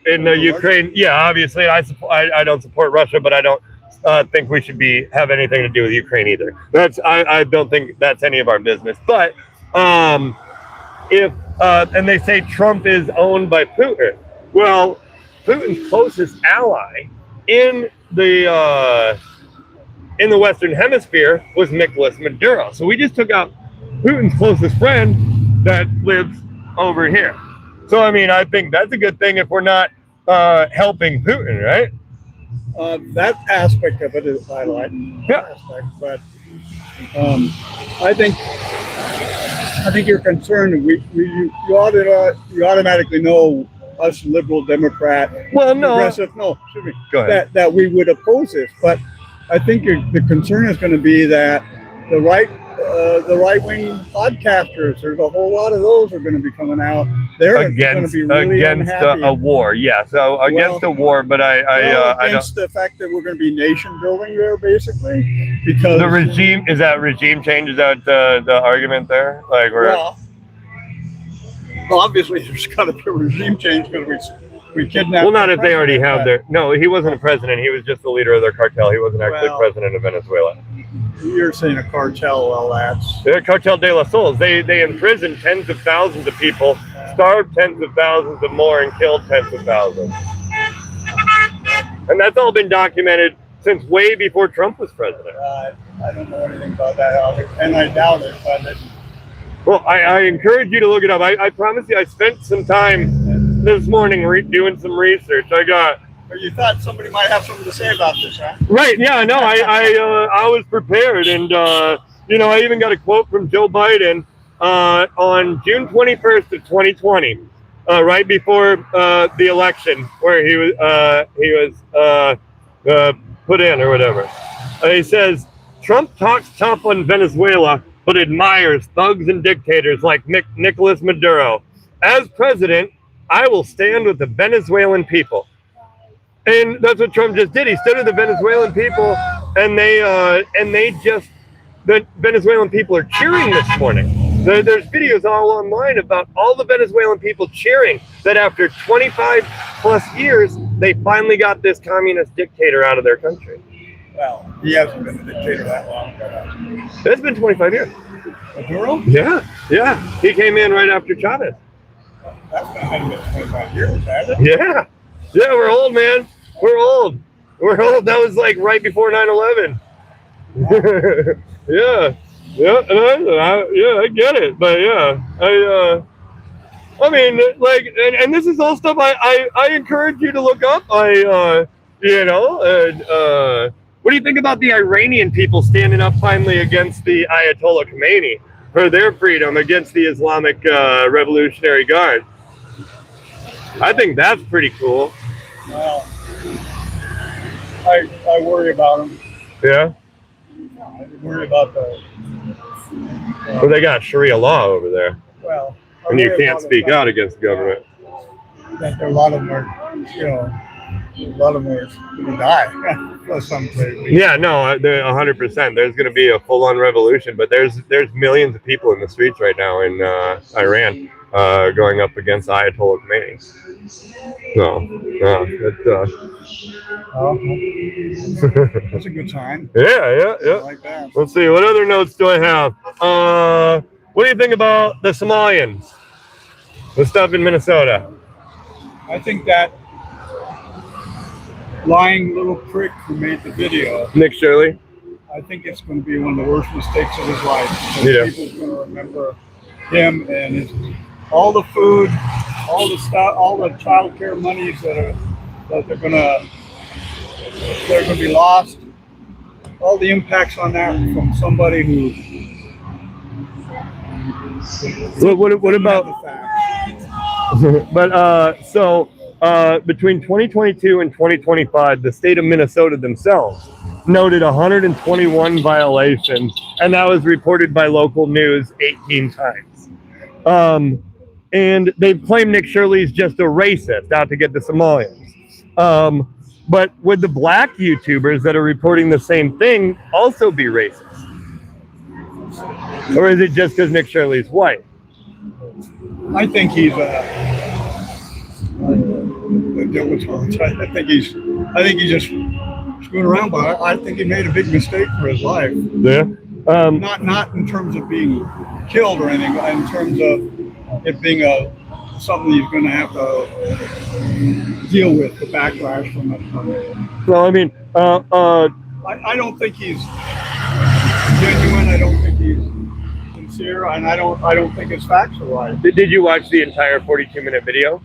in the Ukraine. Yeah, obviously I don't support Russia, but I don't think we should have anything to do with Ukraine either. I don't think that's any of our business. But if they say Trump is owned by Putin. Well, Putin's closest ally in the Western Hemisphere was Nicolas Maduro. So we just took out Putin's closest friend that lives over here. So I mean, I think that's a good thing if we're not helping Putin, right? That aspect of it is I like. Yeah. But I think you're concerned. You automatically know us liberal Democrat. Well, no. Progressive. No, excuse me. Go ahead. That we would oppose this, but I think the concern is going to be that the right-wing podcasters. There's a whole lot of those are going to be coming out. They're going to be really unhappy. A war. Yeah. So against a war, but against the fact that we're going to be nation building there, basically, because the regime is that regime change. Is that the argument there? Like we're. Well, obviously, there's got to be a regime change because we kidnapped. Well, not if they already have their. No, he wasn't a president. He was just the leader of their cartel. He wasn't actually president of Venezuela. You're saying a cartel? Well, that's the Cartel de los Soles. They imprisoned tens of thousands of people, starved tens of thousands of more, and killed tens of thousands. And that's all been documented since way before Trump was president. I don't know anything about that, and I doubt it. But well, I encourage you to look it up. I promise you, I spent some time this morning doing some research. You thought somebody might have something to say about this, huh? Right? Yeah. No. I was prepared, and I even got a quote from Joe Biden on June 21st of 2020, right before the election, where he was put in or whatever. He says Trump talks tough on Venezuela, but admires thugs and dictators like Nicolas Maduro. As president, I will stand with the Venezuelan people. And that's what Trump just did. He stood with the Venezuelan people, and they just that Venezuelan people are cheering this morning. There's videos all online about all the Venezuelan people cheering that after 25 plus years, they finally got this communist dictator out of their country. Well, he hasn't been a dictator that long. But, It's been 25 years. Maduro? Yeah, yeah. He came in right after Chavez. That's been 25 years, hasn't it? Yeah. Yeah, we're old, man. We're old. We're old. That was like right before 9/11. Yeah. Yeah, I get it. But yeah, I mean, like, and this is all stuff I encourage you to look up. What do you think about the Iranian people standing up finally against the Ayatollah Khomeini for their freedom against the Islamic Revolutionary Guard? I think that's pretty cool. Well, I worry about him. Yeah. I worry about the. Well, they got Sharia law over there, Well, I and you worry can't about speak the out against the government. fact that a lot of them are, a lot of them are going to die. For some reason. Yeah, no, 100%. There's going to be a full-on revolution, but there's millions of people in the streets right now in Iran going up against Ayatollah Khomeini. So, That's a good sign. yeah. I like that. Let's see, what other notes do I have? What do you think about the Somalians? The stuff in Minnesota? I think that lying little prick who made the video, Nick Shirley? I think it's going to be one of the worst mistakes of his life. Yeah. People's going to remember him and all the food, all the stuff, all the child care monies that they're going to be lost. All the impacts on that from somebody who. What about? the facts. But between 2022 and 2025, the state of Minnesota themselves noted 121 violations, and that was reported by local news 18 times. And they've claimed Nick Shirley's just a racist out to get the Somalians. But would the black YouTubers that are reporting the same thing also be racist? Or is it just because Nick Shirley's white? I think he's I think he's just screwing around, but I think he made a big mistake for his life. Yeah. Not in terms of being killed or anything, but in terms of it being something he's going to have to deal with, the backlash from it. Well, I mean, I don't think he's genuine. I don't think he's sincere, and I don't think his facts are right. did you watch the entire 42-minute video?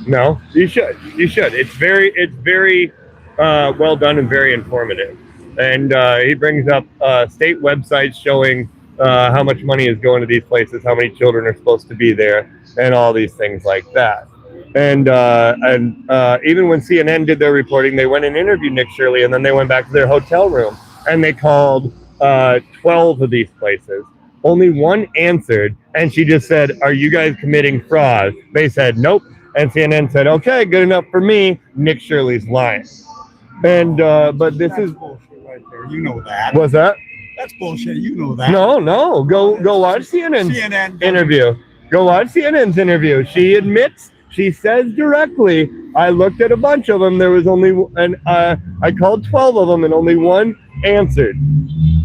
No, you should. You should. It's very well done and very informative. And he brings up state websites showing how much money is going to these places, how many children are supposed to be there, and all these things like that. And even when CNN did their reporting, they went and interviewed Nick Shirley, and then they went back to their hotel room and they called 12 of these places. Only one answered, and she just said, "Are you guys committing fraud?" They said, "Nope." And CNN said, "Okay, good enough for me. Nick Shirley's lying." And but this That's is bullshit right there. You know that. what's that? That's bullshit. You know that. No. Go watch CNN's CNN interview. Go watch CNN's interview. She admits. She says directly, "I looked at a bunch of them. There was only I called 12 of them, and only one answered."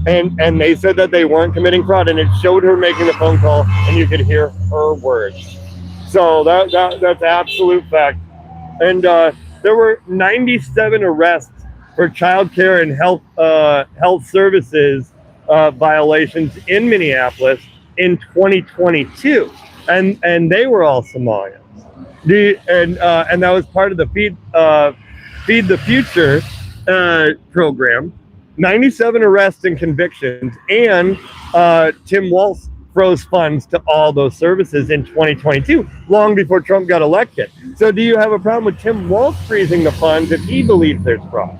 And they said that they weren't committing fraud, and it showed her making the phone call, and you could hear her words. So that's absolute fact. And there were 97 arrests for child care and health services violations in Minneapolis in 2022, and they were all Somalians. And that was part of the Feed the Future program. 97 arrests and convictions, and Tim Walz froze funds to all those services in 2022, long before Trump got elected. So do you have a problem with Tim Walz freezing the funds if he believes there's fraud?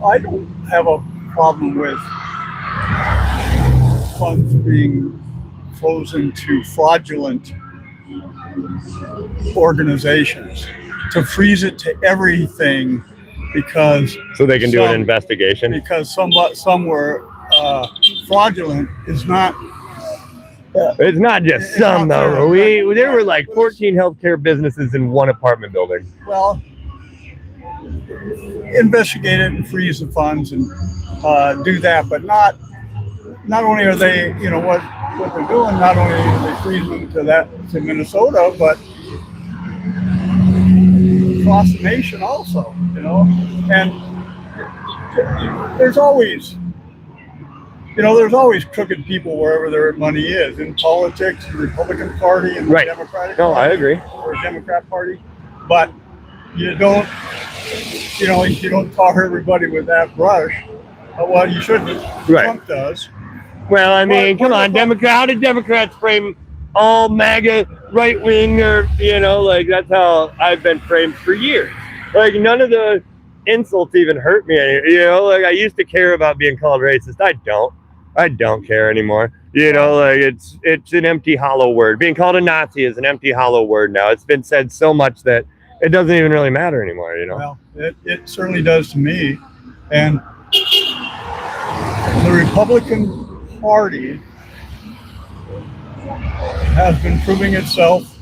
I don't have a problem with funds being frozen to fraudulent organizations. To freeze it to everything because So they can do an investigation? because some were fraudulent is not. It's not just It's some not though. fair. There were like 14 healthcare businesses in one apartment building. Well, investigate it and freeze the funds and do that, but not only are they, what they're doing, not only are they freezing them to Minnesota, but across the nation also, and there's always crooked people wherever their money is in politics, the Republican Party and the Right. Democratic No, I Party agree. or Democrat Party, but you don't tar everybody with that brush. Well, you shouldn't. Right. Trump does. Well, I mean, What come on, how did Democrats frame all MAGA right wing or, like that's how I've been framed for years. Like none of the insults even hurt me. Like I used to care about being called racist. I don't care anymore. Like it's an empty, hollow word. Being called a Nazi is an empty, hollow word now. It's been said so much that it doesn't even really matter anymore, Well, it certainly does to me. And the Republican Party has been proving itself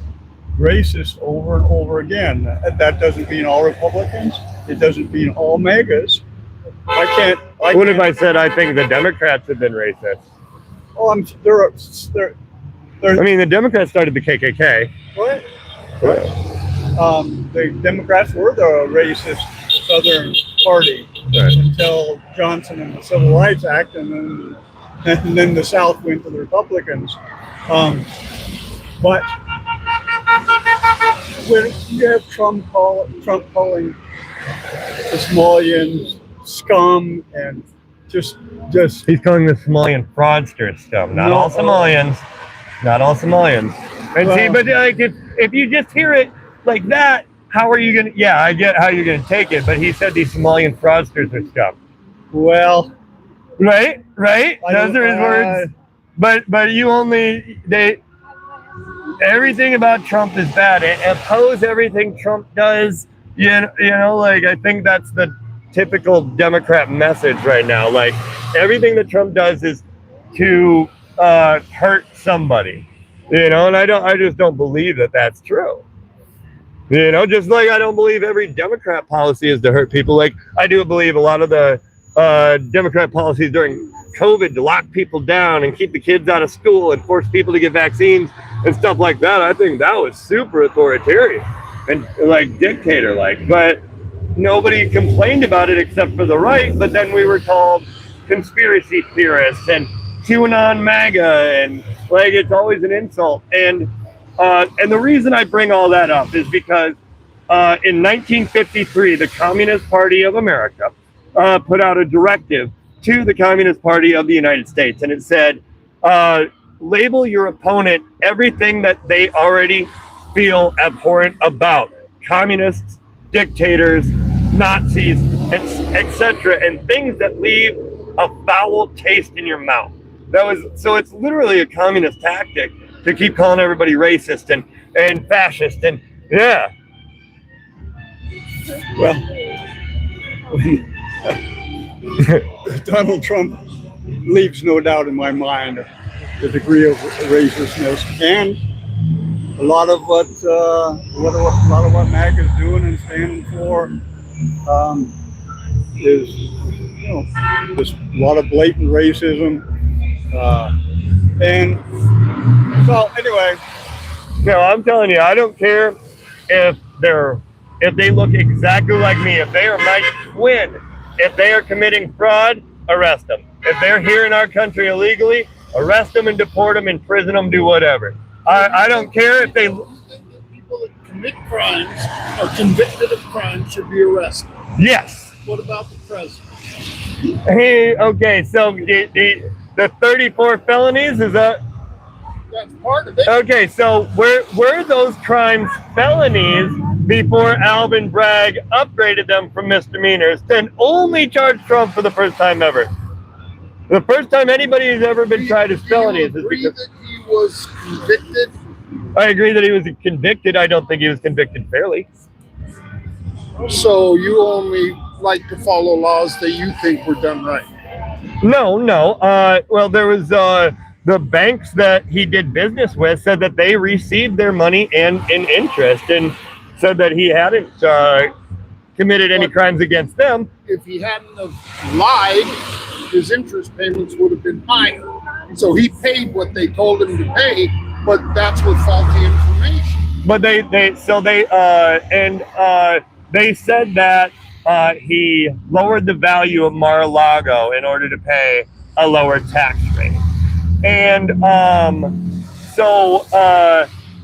racist over and over again. That doesn't mean all Republicans. It doesn't mean all MAGAs. What if I said I think the Democrats have been racist? Oh, I mean, the Democrats started the KKK. What? The Democrats were the racist Southern Party until Johnson and the Civil Rights Act, and then the South went to the Republicans. But when you have Trump calling the Somalians scum and just He's calling the Somalian fraudsters scum. Not all Somalians. And see, but like if you just hear it like that, how are you gonna? Yeah, I get how you're gonna take it, but he said these Somalian fraudsters are scum. well, Right. Those are his words. But everything about Trump is bad. Oppose everything Trump does. Like I think that's the typical Democrat message right now. Like everything that Trump does is to hurt somebody. And I just don't believe that that's true. Just like I don't believe every Democrat policy is to hurt people. Like I do believe a lot of the Democrat policies during COVID to lock people down and keep the kids out of school and force people to get vaccines and stuff like that. I think that was super authoritarian and like dictator-like. But nobody complained about it except for the right. But then we were called conspiracy theorists and QAnon MAGA, and like it's always an insult. And the reason I bring all that up is because in 1953, the Communist Party of America put out a directive to the Communist Party of the United States, and it said, label your opponent everything that they already feel abhorrent about: communists, dictators, Nazis, etc., and things that leave a foul taste in your mouth. So it's literally a communist tactic to keep calling everybody racist and fascist and yeah. Well, Donald Trump leaves no doubt in my mind the degree of racistness, and a lot of what MAGA is doing and standing for is just a lot of blatant racism. And so anyway, I'm telling you, I don't care if they look exactly like me, if they are my twin, if they are committing fraud, arrest them. If they're here in our country illegally, arrest them and deport them, imprison them, do whatever. I don't care if they. People that commit crimes or convicted of crimes should be arrested. Yes. What about the president? Hey, okay, so the 34 felonies, is that? That's part of it. Okay, so were those crimes felonies before Alvin Bragg upgraded them from misdemeanors and only charged Trump for the first time ever? The first time anybody has ever been tried as felonies is because that he was convicted. I agree that he was convicted. I don't think he was convicted fairly. So you only like to follow laws that you think were done right. No. Well, there was the banks that he did business with said that they received their money and in interest, and said that he hadn't committed any crimes against them. If he hadn't have lied, his interest payments would have been higher. So he paid what they told him to pay, but that's with faulty information. But they said that he lowered the value of Mar-a-Lago in order to pay a lower tax rate. And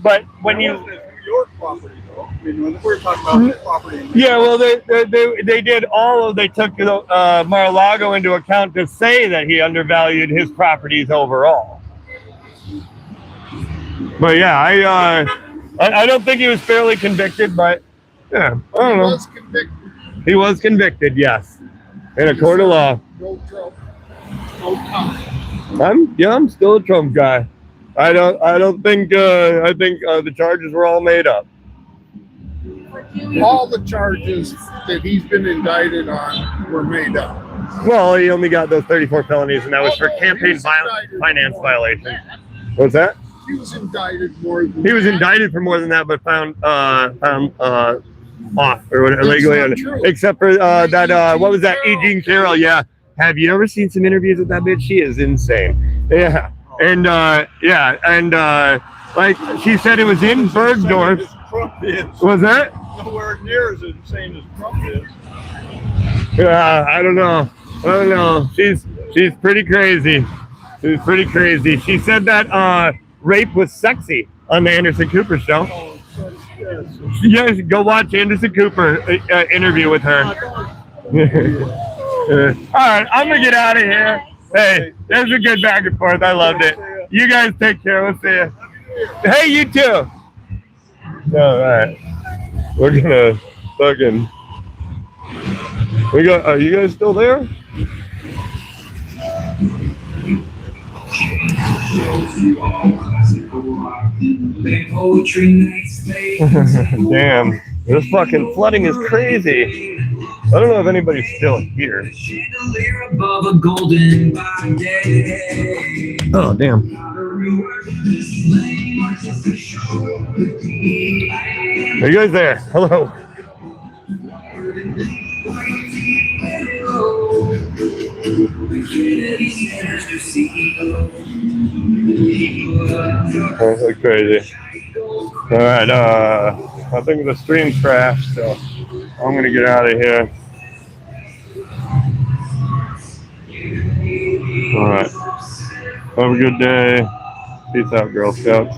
but when you New York property, though. I mean, when we're talking about his property. yeah, well, they did they took Mar-a-Lago into account to say that he undervalued his properties overall. But yeah, I don't think he was fairly convicted, but yeah, I don't know. He was convicted, yes, in a court of law. No Trump, no time. I'm still a Trump guy. I think the charges were all made up. All the charges that he's been indicted on were made up. Well, he only got those 34 felonies, and that was for campaign finance violation. What's that? He was indicted more than He was that. indicted for more than that, but found off or whatever, illegally, not true. except for that what was that? E. Jean Carroll. Yeah. Have you ever seen some interviews with that bitch? She is insane. Yeah. And like she said, it was in Bergdorf. As Trump is. Was that? Nowhere near as insane as Trump is. Yeah, I don't know. She's pretty crazy. She's pretty crazy. She said that rape was sexy on the Anderson Cooper show. Oh, so yes. You guys go watch Anderson Cooper interview with her. All right, I'm gonna get out of here. Hey, there's a good back and forth. I loved it. You guys take care. We'll see you. Hey, you too. All right, we're gonna fucking. Are you guys still there? Damn, this fucking flooding is crazy. I don't know if anybody's still here. Oh, damn. Are you guys there? Hello. That's crazy. All right, I think the stream crashed, so I'm gonna get out of here. All right, have a good day. Peace out, Girl Scouts.